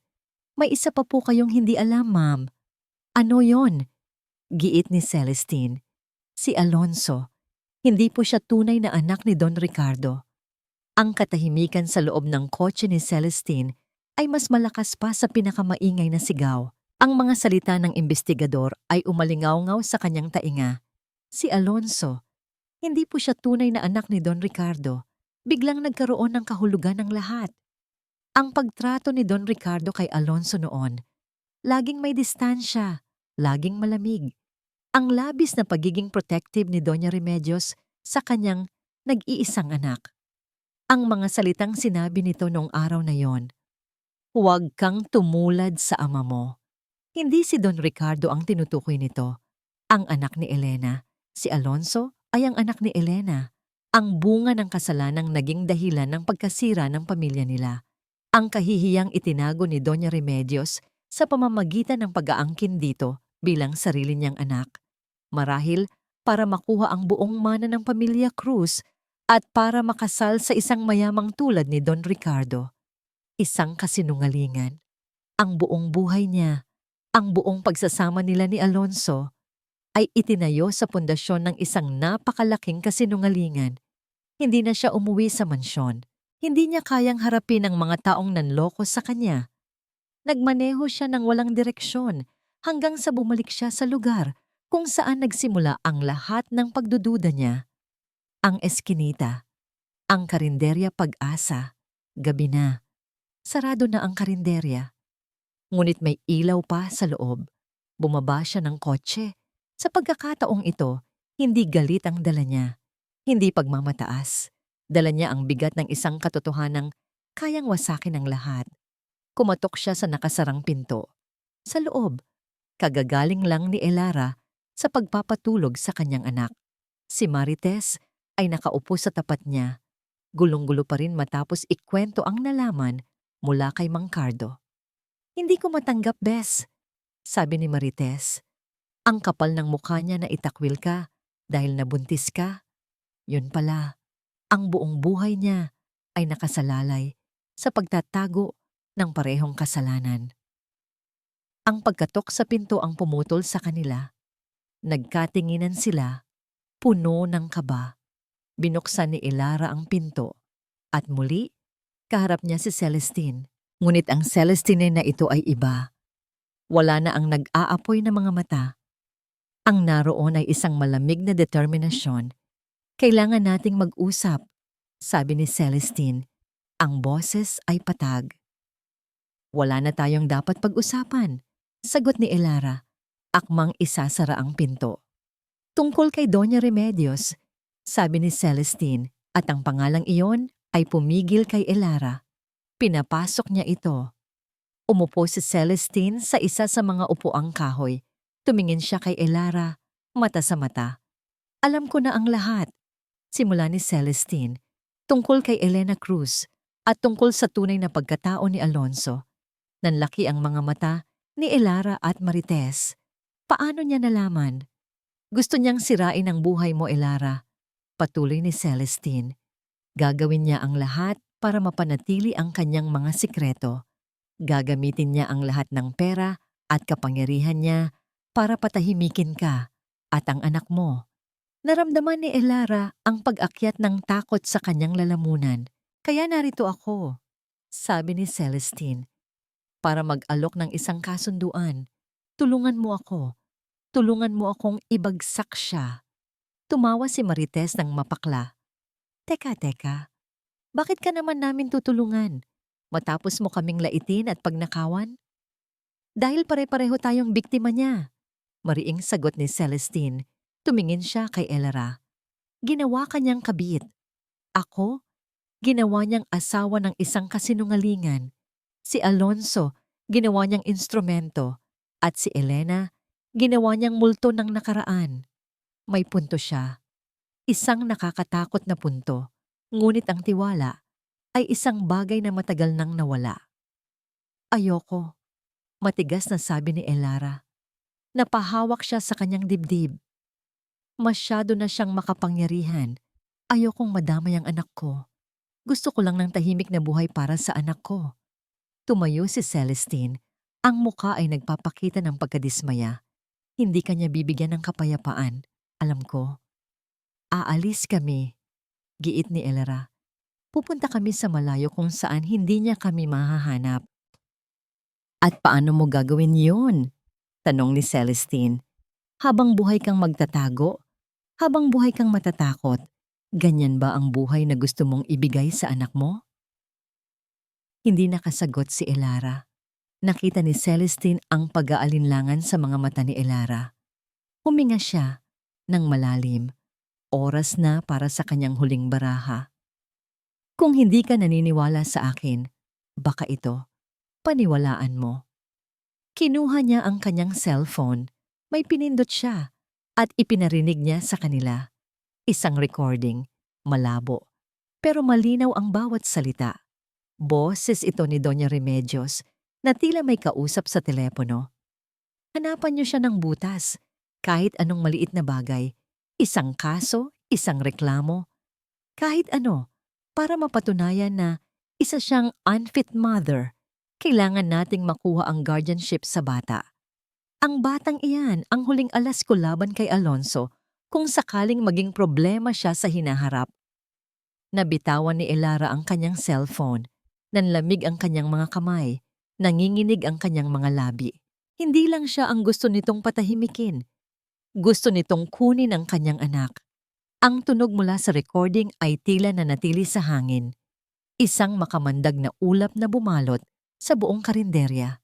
May isa pa po kayong hindi alam, ma'am. Ano yon? Giit ni Celestine. Si Alonso. Hindi po siya tunay na anak ni Don Ricardo. Ang katahimikan sa loob ng kotse ni Celestine ay mas malakas pa sa pinakamaingay na sigaw. Ang mga salita ng investigador ay umalingaw-ngaw sa kanyang tainga. Si Alonso. Hindi po siya tunay na anak ni Don Ricardo. Biglang nagkaroon ng kahulugan ng lahat. Ang pagtrato ni Don Ricardo kay Alonso noon, laging may distansya, laging malamig. Ang labis na pagiging protective ni Doña Remedios sa kanyang nag-iisang anak. Ang mga salitang sinabi nito noong araw na yon, huwag kang tumulad sa ama mo. Hindi si Don Ricardo ang tinutukoy nito. Ang anak ni Elena, si Alonso ay ang anak ni Elena. Ang bunga ng kasalanang naging dahilan ng pagkasira ng pamilya nila. Ang kahihiyang itinago ni Doña Remedios sa pamamagitan ng pag-aangkin dito bilang sarili niyang anak. Marahil para makuha ang buong mana ng pamilya Cruz at para makasal sa isang mayamang tulad ni Don Ricardo. Isang kasinungalingan. Ang buong buhay niya, ang buong pagsasama nila ni Alonso, ay itinayo sa pundasyon ng isang napakalaking kasinungalingan. Hindi na siya umuwi sa mansyon. Hindi niya kayang harapin ang mga taong nanloko sa kanya. Nagmaneho siya ng walang direksyon hanggang sa bumalik siya sa lugar kung saan nagsimula ang lahat ng pagdududa niya. Ang eskinita, ang karinderya Pag-asa, gabi na. Sarado na ang karinderya. Ngunit may ilaw pa sa loob. Bumaba siya ng kotse. Sa pagkakataong ito, hindi galit ang dala niya. Hindi pagmamataas. Dala niya ang bigat ng isang katotohanang kayang wasakin ang lahat. Kumatok siya sa nakasarang pinto. Sa loob, kagagaling lang ni Elara sa pagpapatulog sa kanyang anak. Si Marites ay nakaupo sa tapat niya. Gulong-gulo pa rin matapos ikwento ang nalaman mula kay Mang Cardo. Hindi ko matanggap, Bes, sabi ni Marites. Ang kapal ng mukha niya na itakwil ka dahil nabuntis ka. Yun pala, ang buong buhay niya ay nakasalalay sa pagtatago ng parehong kasalanan. Ang pagkatok sa pinto ang pumutol sa kanila. Nagkatinginan sila, puno ng kaba. Binuksan ni Elara ang pinto at muli, kaharap niya si Celestine. Ngunit ang Celestine na ito ay iba. Wala na ang nag-aapoy na mga mata. Ang naroon ay isang malamig na determinasyon. Kailangan nating mag-usap, sabi ni Celestine. Ang boses ay patag. Wala na tayong dapat pag-usapan, sagot ni Elara. Akmang isasara ang pinto. Tungkol kay Doña Remedios, sabi ni Celestine, at ang pangalang iyon ay pumigil kay Elara. Pinapasok niya ito. Umupo si Celestine sa isa sa mga upuang kahoy. Tumingin siya kay Elara, mata sa mata. Alam ko na ang lahat. Simula ni Celestine, tungkol kay Elena Cruz at tungkol sa tunay na pagkatao ni Alonso. Nanlaki ang mga mata ni Elara at Marites. Paano niya nalaman? Gusto niyang sirain ang buhay mo, Elara. Patuloy ni Celestine. Gagawin niya ang lahat para mapanatili ang kanyang mga sikreto. Gagamitin niya ang lahat ng pera at kapangyarihan niya para patahimikin ka at ang anak mo. Naramdaman ni Elara ang pag-akyat ng takot sa kanyang lalamunan. Kaya narito ako, sabi ni Celestine, para mag-alok ng isang kasunduan. Tulungan mo ako. Tulungan mo akong ibagsak siya. Tumawa si Marites ng mapakla. Teka. Bakit ka naman namin tutulungan? Matapos mo kaming laitin at pagnakawan? Dahil pare-pareho tayong biktima niya. Mariing sagot ni Celestine. Tumingin siya kay Elara. Ginawa kanyang kabit. Ako, ginawa niyang asawa ng isang kasinungalingan. Si Alonso, ginawa niyang instrumento. At si Elena, ginawa niyang multo ng nakaraan. May punto siya. Isang nakakatakot na punto. Ngunit ang tiwala ay isang bagay na matagal nang nawala. Ayoko, matigas na sabi ni Elara. Napahawak siya sa kanyang dibdib. Masyado na siyang makapangyarihan. Ayokong madamay ang anak ko. Gusto ko lang ng tahimik na buhay para sa anak ko. Tumayo si Celestine. Ang muka ay nagpapakita ng pagkadismaya. Hindi kanya bibigyan ng kapayapaan. Alam ko. Aalis kami, giit ni Elara. Pupunta kami sa malayo kung saan hindi niya kami mahahanap. At paano mo gagawin yun? Tanong ni Celestine. Habang buhay kang magtatago? Habang buhay kang matatakot? Ganyan ba ang buhay na gusto mong ibigay sa anak mo? Hindi nakasagot si Elara. Nakita ni Celestine ang pag-aalinlangan sa mga mata ni Elara. Huminga siya ng malalim. Oras na para sa kanyang huling baraha. Kung hindi ka naniniwala sa akin, baka ito, paniwalaan mo. Kinuha niya ang kanyang cellphone. May pinindot siya at ipinarinig niya sa kanila. Isang recording, malabo, pero malinaw ang bawat salita. Boses ito ni Doña Remedios na tila may kausap sa telepono. Hanapan niyo siya ng butas, kahit anong maliit na bagay. Isang kaso, isang reklamo, kahit ano, para mapatunayan na isa siyang unfit mother. Kailangan nating makuha ang guardianship sa bata. Ang batang iyan ang huling alas ko laban kay Alonso kung sakaling maging problema siya sa hinaharap. Nabitawan ni Elara ang kanyang cellphone. Nanlamig ang kanyang mga kamay. Nanginginig ang kanyang mga labi. Hindi lang siya ang gusto nitong patahimikin. Gusto nitong kunin ang kanyang anak. Ang tunog mula sa recording ay tila nanatili sa hangin. Isang makamandag na ulap na bumalot sa buong karinderya.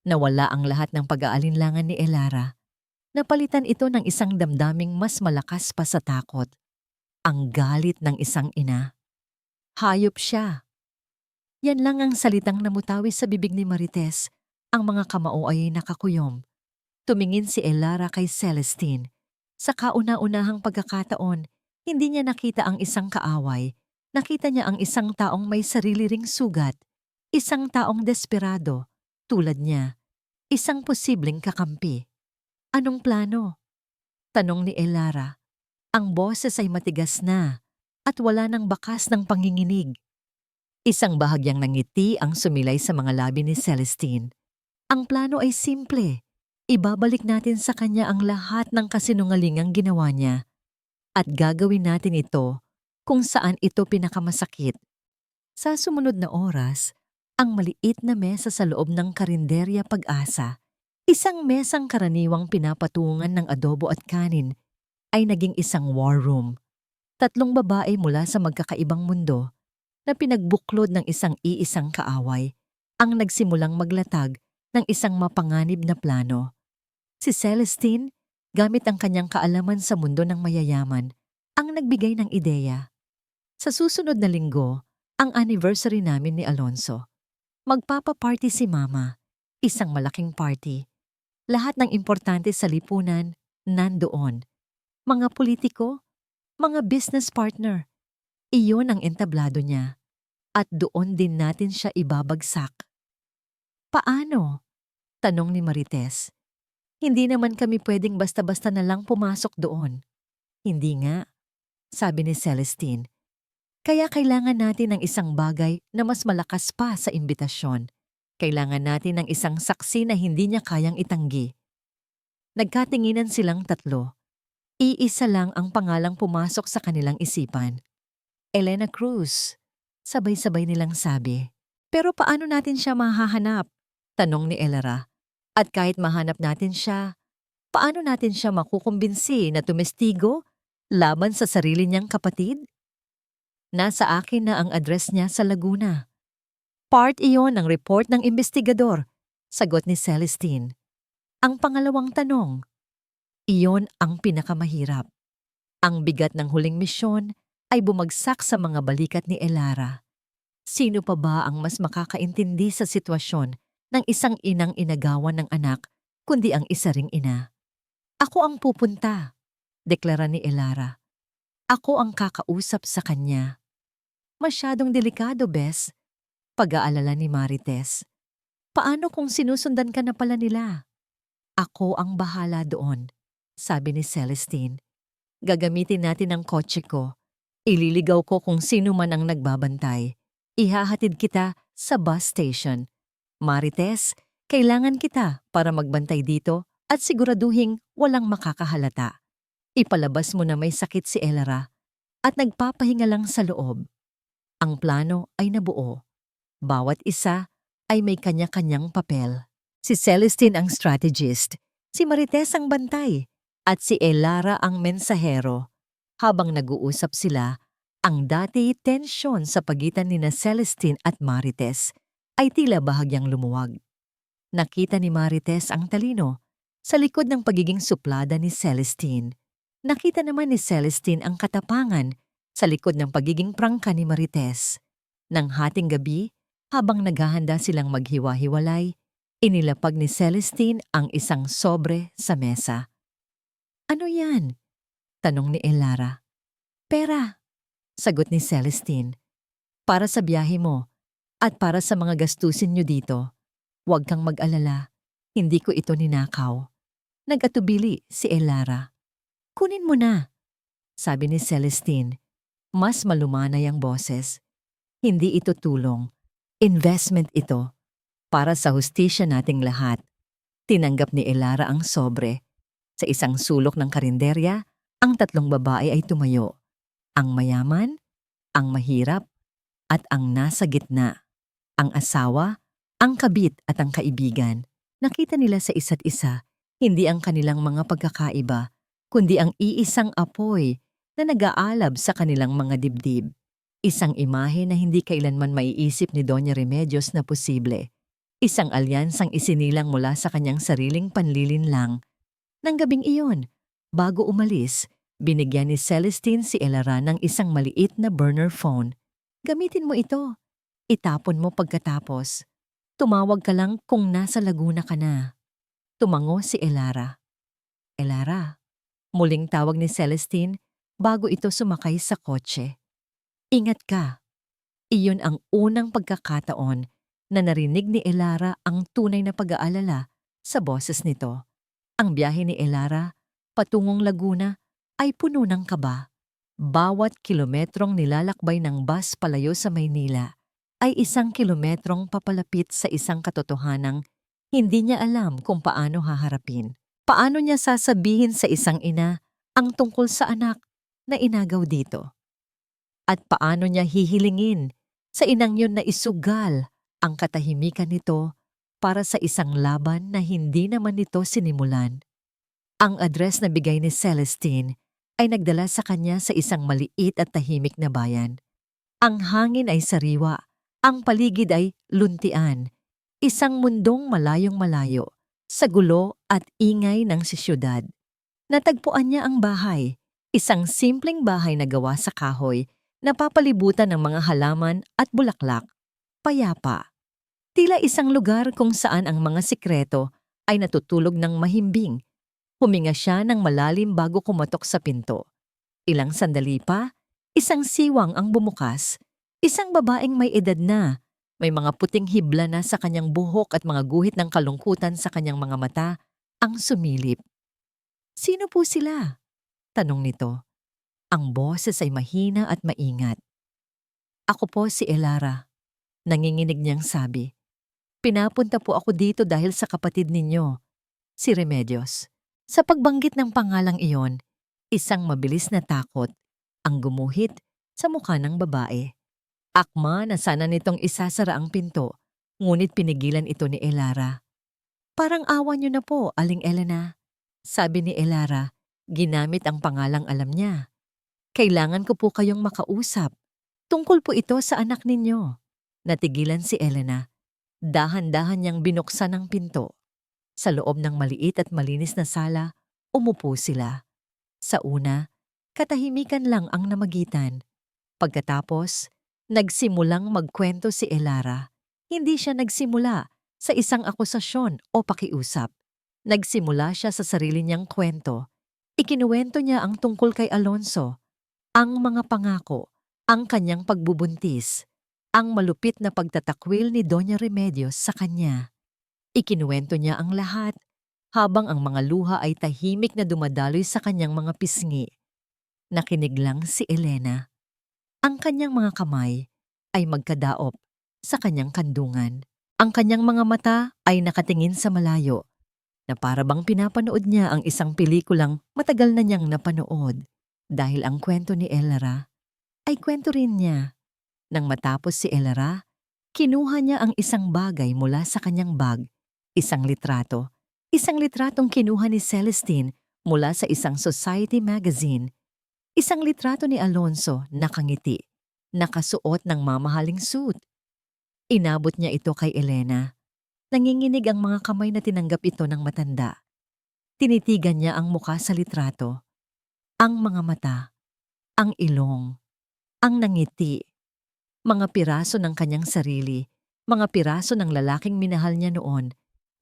Nawala ang lahat ng pag-aalinlangan ni Elara. Napalitan ito ng isang damdaming mas malakas pa sa takot. Ang galit ng isang ina. Hayop siya. Yan lang ang salitang namutawi sa bibig ni Marites. Ang mga kamao ay nakakuyom. Tumingin si Elara kay Celestine. Sa kauna-unahang pagkakataon, hindi niya nakita ang isang kaaway. Nakita niya ang isang taong may sarili ring sugat. Isang taong desperado, tulad niya. Isang posibleng kakampi. Anong plano? Tanong ni Elara. Ang boses ay matigas na at wala ng bakas ng panginginig. Isang bahagyang nangiti ang sumilay sa mga labi ni Celestine. Ang plano ay simple. Ibabalik natin sa kanya ang lahat ng kasinungalingang ginawa niya at gagawin natin ito kung saan ito pinakamasakit. Sa sumunod na oras, ang maliit na mesa sa loob ng Karinderya Pag-asa, isang mesang karaniwang pinapatungan ng adobo at kanin, ay naging isang war room. Tatlong babae mula sa magkakaibang mundo na pinagbuklod ng isang kaaway ang nagsimulang maglatag ng isang mapanganib na plano. Si Celestine, gamit ang kanyang kaalaman sa mundo ng mayayaman, ang nagbigay ng ideya. Sa susunod na linggo, ang anniversary namin ni Alonso. Magpapa-party si Mama, isang malaking party. Lahat ng importante sa lipunan nandoon. Mga politiko, mga business partner. Iyon ang entablado niya. At doon din natin siya ibabagsak. Paano? Tanong ni Marites. Hindi naman kami pwedeng basta-basta na lang pumasok doon. Hindi nga, sabi ni Celestine. Kaya kailangan natin ng isang bagay na mas malakas pa sa imbitasyon. Kailangan natin ng isang saksi na hindi niya kayang itanggi. Nagkatinginan silang tatlo. Iisa lang ang pangalang pumasok sa kanilang isipan. Elena Cruz. Sabay-sabay nilang sabi. Pero paano natin siya mahahanap? Tanong ni Elera. At kahit mahanap natin siya, paano natin siya makukumbinsi na tumestigo laban sa sarili niyang kapatid? Nasa akin na ang address niya sa Laguna. Part iyon ng report ng investigador, sagot ni Celestine. Ang pangalawang tanong, iyon ang pinakamahirap. Ang bigat ng huling misyon ay bumagsak sa mga balikat ni Elara. Sino pa ba ang mas makakaintindi sa sitwasyon ng isang inang inagawan ng anak kundi ang isa ring ina? Ako ang pupunta, deklara ni Elara. Ako ang kakausap sa kanya. Masyadong delikado, Bes. Pag-aalala ni Marites. Paano kung sinusundan ka na pala nila? Ako ang bahala doon, sabi ni Celestine. Gagamitin natin ang kotse ko. Ililigaw ko kung sino man ang nagbabantay. Ihahatid kita sa bus station. Marites, kailangan kita para magbantay dito at siguraduhing walang makakahalata. Ipalabas mo na may sakit si Elara at nagpapahinga lang sa loob. Ang plano ay nabuo. Bawat isa ay may kanya-kanyang papel. Si Celestine ang strategist, si Marites ang bantay, at si Elara ang mensahero. Habang nag-uusap sila, ang dati tensyon sa pagitan ni Celestine at Marites ay tila bahagyang lumuwag. Nakita ni Marites ang talino sa likod ng pagiging suplada ni Celestine. Nakita naman ni Celestine ang katapangan sa likod ng pagiging prangka ni Marites. Nang hating gabi, habang naghahanda silang maghiwa-hiwalay, inilapag ni Celestine ang isang sobre sa mesa. Ano yan? Tanong ni Elara. Pera, sagot ni Celestine. Para sa biyahe mo at para sa mga gastusin nyo dito. Huwag kang mag-alala, hindi ko ito ninakaw. Nag-atubili si Elara. Kunin mo na, sabi ni Celestine. Mas malumanay ang boses. Hindi ito tulong. Investment ito. Para sa hustisya nating lahat. Tinanggap ni Elara ang sobre. Sa isang sulok ng karinderya, ang tatlong babae ay tumayo. Ang mayaman, ang mahirap, at ang nasa gitna. Ang asawa, ang kabit at ang kaibigan. Nakita nila sa isa't isa, hindi ang kanilang mga pagkakaiba, kundi ang iisang apoy na nag-aalab sa kanilang mga dibdib. Isang imahe na hindi kailanman maiisip ni Doña Remedios na posible. Isang alyansang isinilang mula sa kanyang sariling panlilinlang. Nang gabing iyon, bago umalis, binigyan ni Celestine si Elara ng isang maliit na burner phone. Gamitin mo ito. Itapon mo pagkatapos. Tumawag ka lang kung nasa Laguna ka na. Tumango si Elara. Elara, muling tawag ni Celestine bago ito sumakay sa kotse. Ingat ka. Iyon ang unang pagkakataon na narinig ni Elara ang tunay na pag-aalala sa boses nito. Ang biyahe ni Elara patungong Laguna ay puno ng kaba. Bawat kilometrong nilalakbay ng bus palayo sa Maynila ay 1 kilometrong papalapit sa isang katotohanang hindi niya alam kung paano haharapin. Paano niya sasabihin sa isang ina ang tungkol sa anak na inagaw dito? At paano niya hihilingin sa inang yun na isugal ang katahimikan nito para sa isang laban na hindi naman nito sinimulan? Ang address na bigay ni Celestine ay nagdala sa kanya sa isang maliit at tahimik na bayan. Ang hangin ay sariwa, ang paligid ay luntian, isang mundong malayong malayo sa gulo at ingay ng siyudad. Natagpuan niya ang bahay, isang simpleng bahay na gawa sa kahoy, napapalibutan ng mga halaman at bulaklak, payapa. Tila isang lugar kung saan ang mga sikreto ay natutulog ng mahimbing. Huminga siya ng malalim bago kumatok sa pinto. Ilang sandali pa, isang siwang ang bumukas. Isang babaeng may edad na, may mga puting hibla na sa kanyang buhok at mga guhit ng kalungkutan sa kanyang mga mata, ang sumilip. "Sino po sila?" tanong nito. Ang boses ay mahina at maingat. "Ako po si Elara," nanginginig niyang sabi. "Pinapunta po ako dito dahil sa kapatid ninyo, si Remedios." Sa pagbanggit ng pangalang iyon, isang mabilis na takot ang gumuhit sa mukha ng babae. Akma na sana nitong isasara ang pinto, ngunit pinigilan ito ni Elara. "Parang awa niyo na po, Aling Elena," sabi ni Elara, ginamit ang pangalang alam niya. "Kailangan ko po kayong makausap. Tungkol po ito sa anak ninyo." Natigilan si Elena. Dahan-dahan niyang binuksan ang pinto. Sa loob ng maliit at malinis na sala, umupo sila. Sa una, katahimikan lang ang namagitan. Pagkatapos, nagsimulang magkwento si Elara. Hindi siya nagsimula sa isang akusasyon o pakiusap. Nagsimula siya sa sarili niyang kwento. Ikinuwento niya ang tungkol kay Alonso, ang mga pangako, ang kanyang pagbubuntis, ang malupit na pagtatakwil ni Doña Remedios sa kanya. Ikinuwento niya ang lahat, habang ang mga luha ay tahimik na dumadaloy sa kanyang mga pisngi. Nakinig lang si Elena. Ang kanyang mga kamay ay magkadaop sa kanyang kandungan. Ang kanyang mga mata ay nakatingin sa malayo, na para bang pinapanood niya ang isang pelikulang matagal na niyang napanood. Dahil ang kwento ni Elara ay kwento rin niya. Nang matapos si Elara, kinuha niya ang isang bagay mula sa kanyang bag. Isang litrato. Isang litratong kinuha ni Celestine mula sa isang society magazine. Isang litrato ni Alonso nakangiti, nakasuot ng mamahaling suit. Inabot niya ito kay Elena. Nanginginig ang mga kamay na tinanggap ito ng matanda. Tinitigan niya ang mukha sa litrato. Ang mga mata, ang ilong, ang nangiti. Mga piraso ng kanyang sarili, mga piraso ng lalaking minahal niya noon,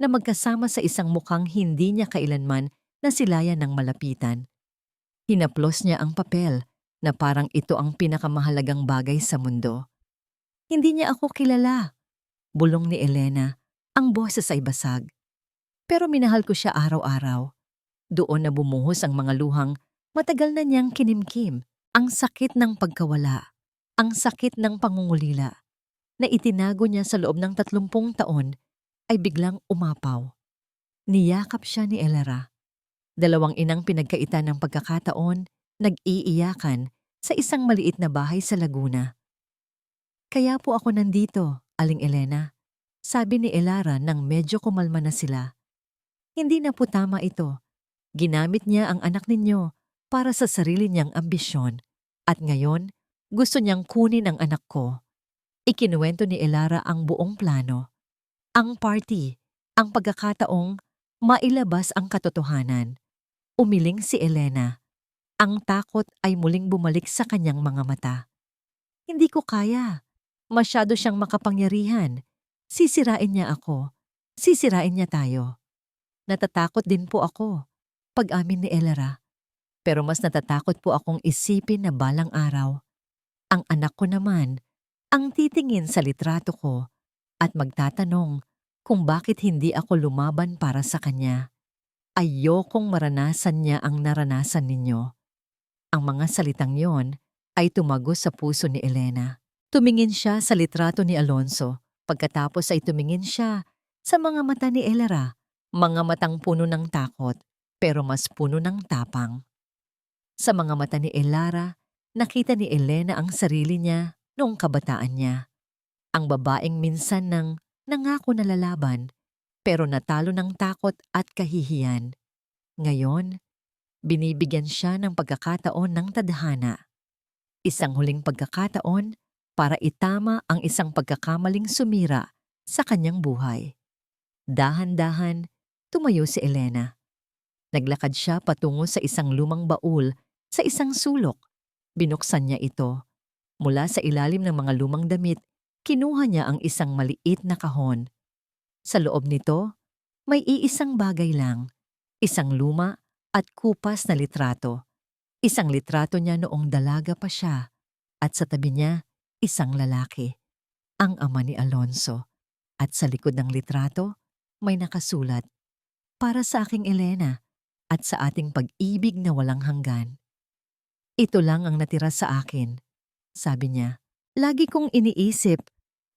na magkasama sa isang mukhang hindi niya kailanman nasilayan ng malapitan. Hinaplos niya ang papel na parang ito ang pinakamahalagang bagay sa mundo. "Hindi niya ako kilala," bulong ni Elena. Ang boses ay basag. "Pero minahal ko siya araw-araw." Doon na bumuhos ang mga luhang matagal na niyang kinimkim. Ang sakit ng pagkawala, ang sakit ng pangungulila, na itinago niya sa loob ng 30 taon, ay biglang umapaw. Niyakap siya ni Elara. Dalawang inang pinagkaitan ng pagkakataon, nag-iiyakan sa isang maliit na bahay sa Laguna. "Kaya po ako nandito, Aling Elena," sabi ni Elara nang medyo kumalma na sila. "Hindi na po tama ito. Ginamit niya ang anak ninyo para sa sarili niyang ambisyon. At ngayon, gusto niyang kunin ang anak ko." Ikinuwento ni Elara ang buong plano. Ang party, ang pagkakataong mailabas ang katotohanan. Umiling si Elena. Ang takot ay muling bumalik sa kanyang mga mata. "Hindi ko kaya. Masyado siyang makapangyarihan. Sisirain niya ako. Sisirain niya tayo." "Natatakot din po ako," pag-amin ni Elara. "Pero mas natatakot po akong isipin na balang araw, ang anak ko naman ang titingin sa litrato ko at magtatanong kung bakit hindi ako lumaban para sa kanya. Ayokong maranasan niya ang naranasan ninyo." Ang mga salitang yon ay tumagos sa puso ni Elena. Tumingin siya sa litrato ni Alonso. Pagkatapos ay tumingin siya sa mga mata ni Elara. Mga matang puno ng takot, pero mas puno ng tapang. Sa mga mata ni Elara, nakita ni Elena ang sarili niya noong kabataan niya. Ang babaeng minsan nang nangako na lalaban, pero natalo ng takot at kahihiyan. Ngayon, binibigyan siya ng pagkakataon ng tadhana. Isang huling pagkakataon para itama ang isang pagkakamaling sumira sa kanyang buhay. Dahan-dahan, tumayo si Elena. Naglakad siya patungo sa isang lumang baul sa isang sulok. Binuksan niya ito. Mula sa ilalim ng mga lumang damit, kinuha niya ang isang maliit na kahon. Sa loob nito, may iisang bagay lang. Isang luma at kupas na litrato. Isang litrato niya noong dalaga pa siya. At sa tabi niya, isang lalaki. Ang ama ni Alonso. At sa likod ng litrato, may nakasulat, "Para sa aking Elena at sa ating pag-ibig na walang hanggan." "Ito lang ang natira sa akin," sabi niya. "Lagi kong iniisip,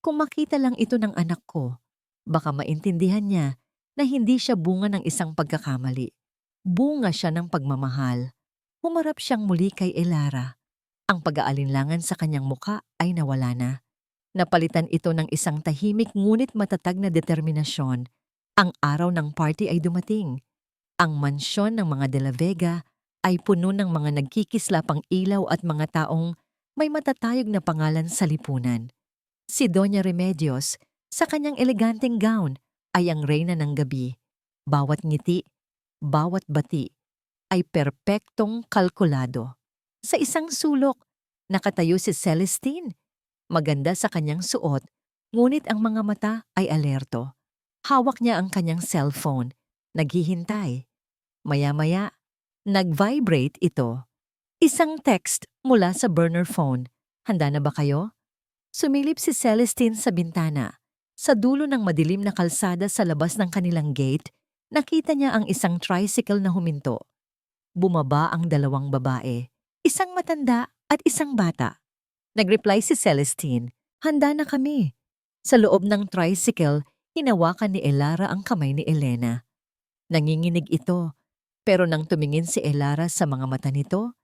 kung makita lang ito ng anak ko, baka maintindihan niya na hindi siya bunga ng isang pagkakamali. Bunga siya ng pagmamahal." Humarap siyang muli kay Elara. Ang pag-aalinlangan sa kanyang muka ay nawala na. Napalitan ito ng isang tahimik ngunit matatag na determinasyon. Ang araw ng party ay dumating. Ang mansyon ng mga De La Vega ay puno ng mga nagkikislapang ilaw at mga taong may matatayog na pangalan sa lipunan. Si Doña Remedios, sa kanyang eleganteng gown, ay ang reyna ng gabi. Bawat ngiti, bawat bati, ay perpektong kalkulado. Sa isang sulok, nakatayo si Celestine. Maganda sa kanyang suot, ngunit ang mga mata ay alerto. Hawak niya ang kanyang cellphone, naghihintay. Maya-maya, nag-vibrate ito. Isang text mula sa burner phone. "Handa na ba kayo?" Sumilip si Celestine sa bintana. Sa dulo ng madilim na kalsada sa labas ng kanilang gate, nakita niya ang isang tricycle na huminto. Bumaba ang dalawang babae, isang matanda at isang bata. Nag-reply si Celestine, "Handa na kami." Sa loob ng tricycle, hinawakan ni Elara ang kamay ni Elena. Nanginginig ito, pero nang tumingin si Elara sa mga mata nito,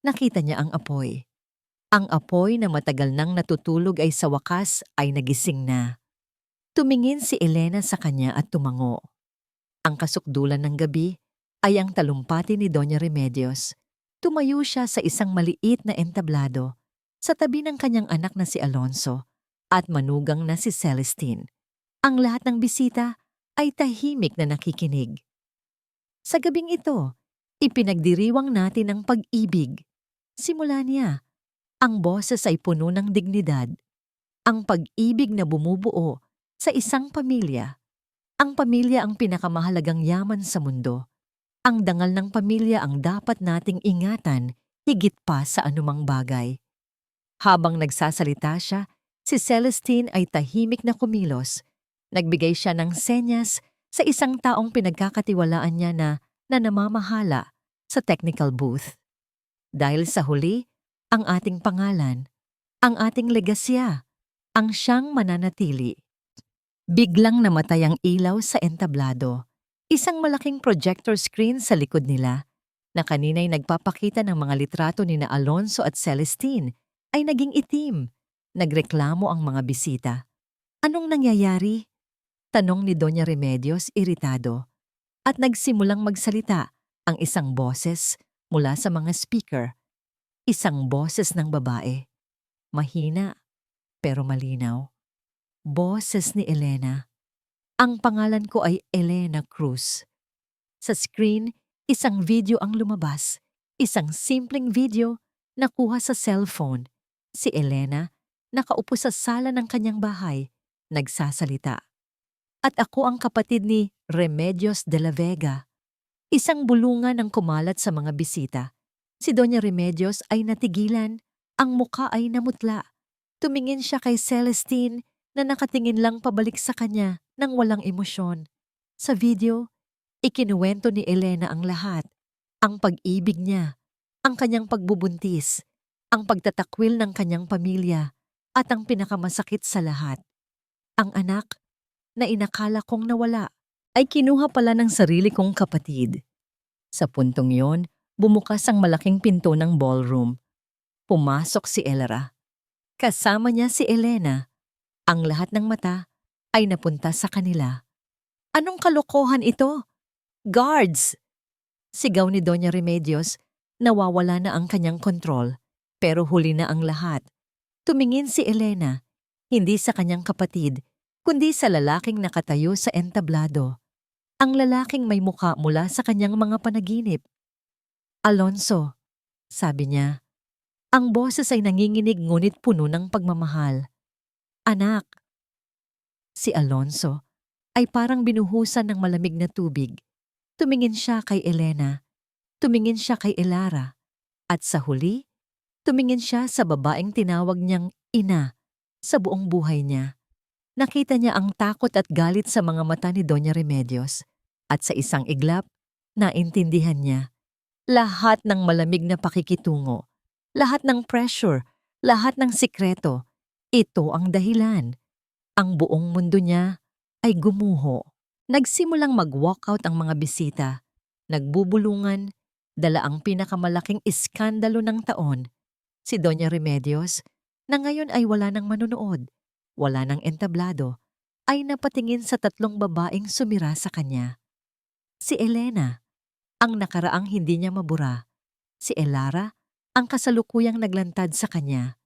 nakita niya ang apoy. Ang apoy na matagal nang natutulog ay sa wakas ay nagising na. Tumingin si Elena sa kanya at tumango. Ang kasukdulan ng gabi ay ang talumpati ni Doña Remedios. Tumayo siya sa isang maliit na entablado sa tabi ng kanyang anak na si Alonso at manugang na si Celestine. Ang lahat ng bisita ay tahimik na nakikinig. Sa gabing ito, ipinagdiriwang natin ang pag-ibig. Simula niya, ang boses ay puno ng dignidad. Ang pag-ibig na bumubuo sa isang pamilya. Ang pamilya ang pinakamahalagang yaman sa mundo. Ang dangal ng pamilya ang dapat nating ingatan higit pa sa anumang bagay. Habang nagsasalita siya, si Celestine ay tahimik na kumilos. Nagbigay siya ng senyas sa isang taong pinagkakatiwalaan niya na namamahala sa technical booth. Dahil sa huli, ang ating pangalan, ang ating legasya, ang siyang mananatili. Biglang namatay ang ilaw sa entablado. Isang malaking projector screen sa likod nila na kanina'y nagpapakita ng mga litrato ni na Alonso at Celestine ay naging itim. Nagreklamo ang mga bisita. "Anong nangyayari?" tanong ni Doña Remedios iritado. At nagsimulang magsalita ang isang boses mula sa mga speaker. Isang boses ng babae. Mahina pero malinaw. Boses ni Elena. "Ang pangalan ko ay Elena Cruz." Sa screen, isang video ang lumabas. Isang simpleng video na kuha sa cellphone. Si Elena, nakaupo sa sala ng kanyang bahay, nagsasalita. "At ako ang kapatid ni Remedios de la Vega." Isang bulungan ang kumalat sa mga bisita. Si Doña Remedios ay natigilan, ang muka ay namutla. Tumingin siya kay Celestine na nakatingin lang pabalik sa kanya nang walang emosyon. Sa video, ikinuwento ni Elena ang lahat, ang pag-ibig niya, ang kanyang pagbubuntis, ang pagtatakwil ng kanyang pamilya, at ang pinakamasakit sa lahat, ang anak na inakala kong nawala ay kinuha pala ng sarili kong kapatid. Sa puntong yon, bumukas ang malaking pinto ng ballroom. Pumasok si Elra. Kasama niya si Elena. Ang lahat ng mata ay napunta sa kanila. Anong kalokohan ito? Guards! Sigaw ni Doña Remedios, nawawala na ang kanyang kontrol. Pero huli na ang lahat. Tumingin si Elena, hindi sa kanyang kapatid, kundi sa lalaking nakatayo sa entablado. Ang lalaking may muka mula sa kanyang mga panaginip. Alonso, sabi niya. Ang boses ay nanginginig ngunit puno ng pagmamahal. Anak. Si Alonso ay parang binuhusan ng malamig na tubig. Tumingin siya kay Elena, tumingin siya kay Elara, at sa huli, tumingin siya sa babaeng tinawag niyang ina sa buong buhay niya. Nakita niya ang takot at galit sa mga mata ni Doña Remedios at sa isang iglap, naintindihan niya. Lahat ng malamig na pakikitungo, lahat ng pressure, lahat ng sikreto, ito ang dahilan. Ang buong mundo niya ay gumuho. Nagsimulang mag-walkout ang mga bisita, nagbubulungan, dala ang pinakamalaking iskandalo ng taon. Si Doña Remedios, na ngayon ay wala ng manunood, wala ng entablado, ay napatingin sa tatlong babaeng sumira sa kanya. Si Elena, ang nakaraang hindi niya mabura. Si Elara, ang kasalukuyang naglantad sa kanya.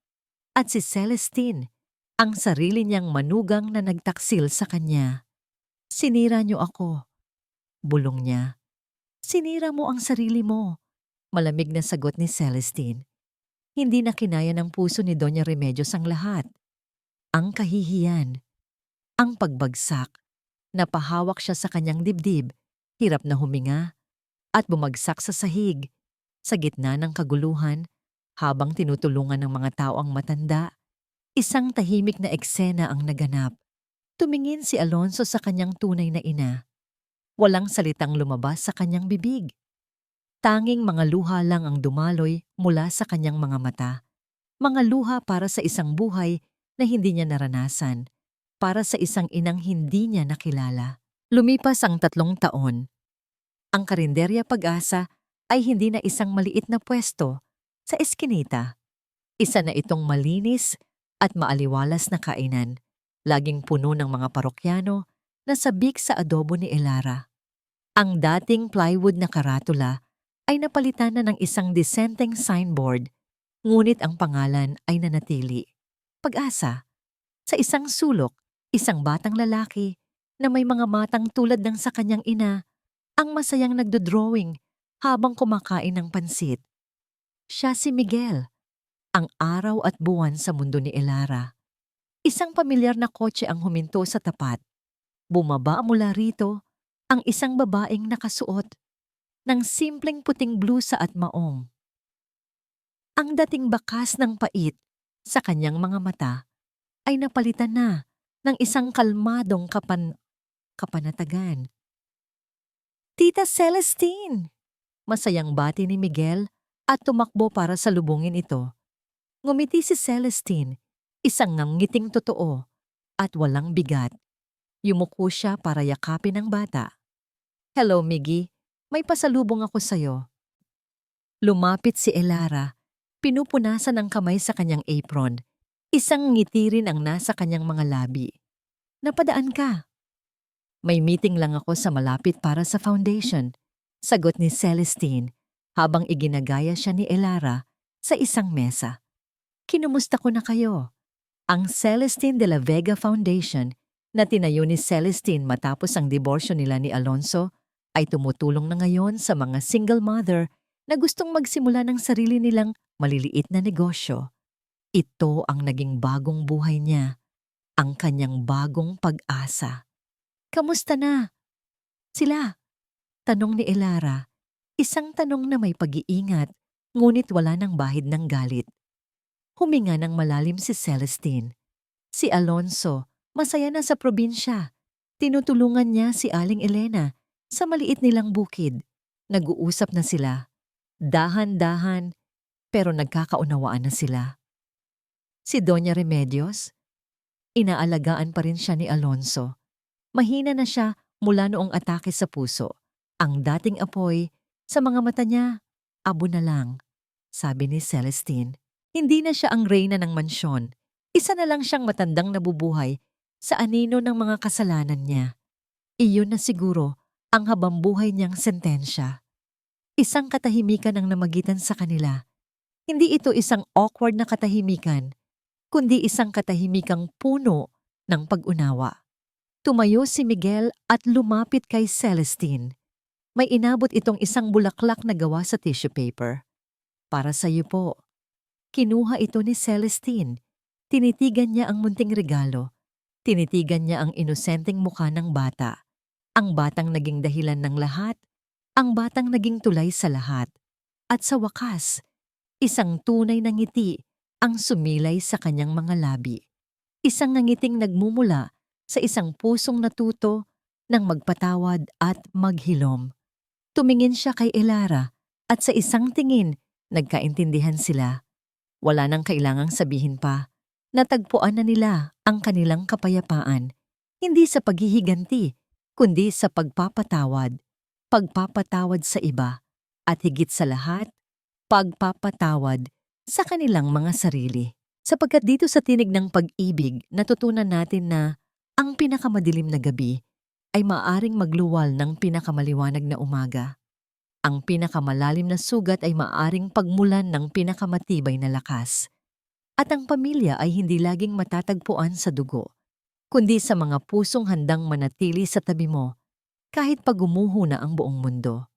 At si Celestine, ang sarili niyang manugang na nagtaksil sa kanya. Sinira niyo ako, bulong niya. Sinira mo ang sarili mo, malamig na sagot ni Celestine. Hindi na kinaya ng puso ni Doña Remedios ang lahat. Ang kahihiyan, ang pagbagsak, napahawak siya sa kanyang dibdib, hirap na huminga, at bumagsak sa sahig, sa gitna ng kaguluhan, habang tinutulungan ng mga tao ang matanda. Isang tahimik na eksena ang naganap. Tumingin si Alonso sa kanyang tunay na ina. Walang salitang lumabas sa kanyang bibig. Tanging mga luha lang ang dumaloy mula sa kanyang mga mata. Mga luha para sa isang buhay na hindi niya naranasan, para sa isang inang hindi niya nakilala. Lumipas ang 3 taon. Ang Karinderya Pag-asa ay hindi na isang maliit na pwesto sa eskinita. Isa na itong malinis at maaliwalas na kainan, laging puno ng mga parokyano na sabik sa adobo ni Elara. Ang dating plywood na karatula ay napalitan na ng isang disenteng signboard, ngunit ang pangalan ay nanatili. Pag-asa. Sa isang sulok, isang batang lalaki na may mga matang tulad ng sa kanyang ina, ang masayang nagdodrawing habang kumakain ng pansit. Siya si Miguel, ang araw at buwan sa mundo ni Elara. Isang pamilyar na kotse ang huminto sa tapat. Bumaba mula rito ang isang babaeng nakasuot ng simpleng puting blusa at maong. Ang dating bakas ng pait sa kanyang mga mata ay napalitan na ng isang kalmadong kapanatagan. Tita Celestine! Masayang bati ni Miguel at tumakbo para salubungin ito. Ngumiti si Celestine, isang ngangiting totoo at walang bigat. Yumuko siya para yakapin ang bata. Hello, Miggy. May pasalubong ako sa'yo. Lumapit si Elara, pinupunasan ang kamay sa kanyang apron. Isang ngiti rin ang nasa kanyang mga labi. Napadaan ka? May meeting lang ako sa malapit para sa foundation, sagot ni Celestine habang iginagaya siya ni Elara sa isang mesa. Kinumusta ko na kayo? Ang Celestine de la Vega Foundation na tinayo ni Celestine matapos ang diborsyo nila ni Alonso ay tumutulong na ngayon sa mga single mother na gustong magsimula ng sarili nilang maliliit na negosyo. Ito ang naging bagong buhay niya, ang kanyang bagong pag-asa. Kamusta na? Sila? Tanong ni Elara, isang tanong na may pag-iingat, ngunit wala ng bahid ng galit. Huminga ng malalim si Celestine. Si Alonso, masaya na sa probinsya. Tinutulungan niya si Aling Elena sa maliit nilang bukid. Nag-uusap na sila. Dahan-dahan, pero nagkakaunawaan na sila. Si Doña Remedios, inaalagaan pa rin siya ni Alonso. Mahina na siya mula noong atake sa puso. Ang dating apoy, sa mga mata niya, abo na lang. Sabi ni Celestine, hindi na siya ang reyna ng mansyon. Isa na lang siyang matandang nabubuhay sa anino ng mga kasalanan niya. Iyon na siguro ang habambuhay niyang sentensya. Isang katahimikan ang namagitan sa kanila. Hindi ito isang awkward na katahimikan, kundi isang katahimikang puno ng pag-unawa. Tumayo si Miguel at lumapit kay Celestine. May inabot itong isang bulaklak na gawa sa tissue paper. Para sa iyo po. Kinuha ito ni Celestine. Tinitigan niya ang munting regalo. Tinitigan niya ang inosenteng mukha ng bata. Ang batang naging dahilan ng lahat. Ang batang naging tulay sa lahat. At sa wakas, isang tunay na ngiti ang sumilay sa kanyang mga labi. Isang ngiting nagmumula sa isang pusong natuto ng magpatawad at maghilom. Tumingin siya kay Elara at sa isang tingin, nagkaintindihan sila. Wala nang kailangang sabihin pa. Natagpuan na nila ang kanilang kapayapaan, hindi sa paghihiganti, kundi sa pagpapatawad. Pagpapatawad sa iba, at higit sa lahat, pagpapatawad sa kanilang mga sarili. Sapagkat dito sa tinig ng pag-ibig, natutunan natin na ang pinakamadilim na gabi ay maaring magluwal ng pinakamaliwanag na umaga. Ang pinakamalalim na sugat ay maaring pagmulan ng pinakamatibay na lakas. At ang pamilya ay hindi laging matatagpuan sa dugo, kundi sa mga pusong handang manatili sa tabi mo kahit pag gumuho na ang buong mundo.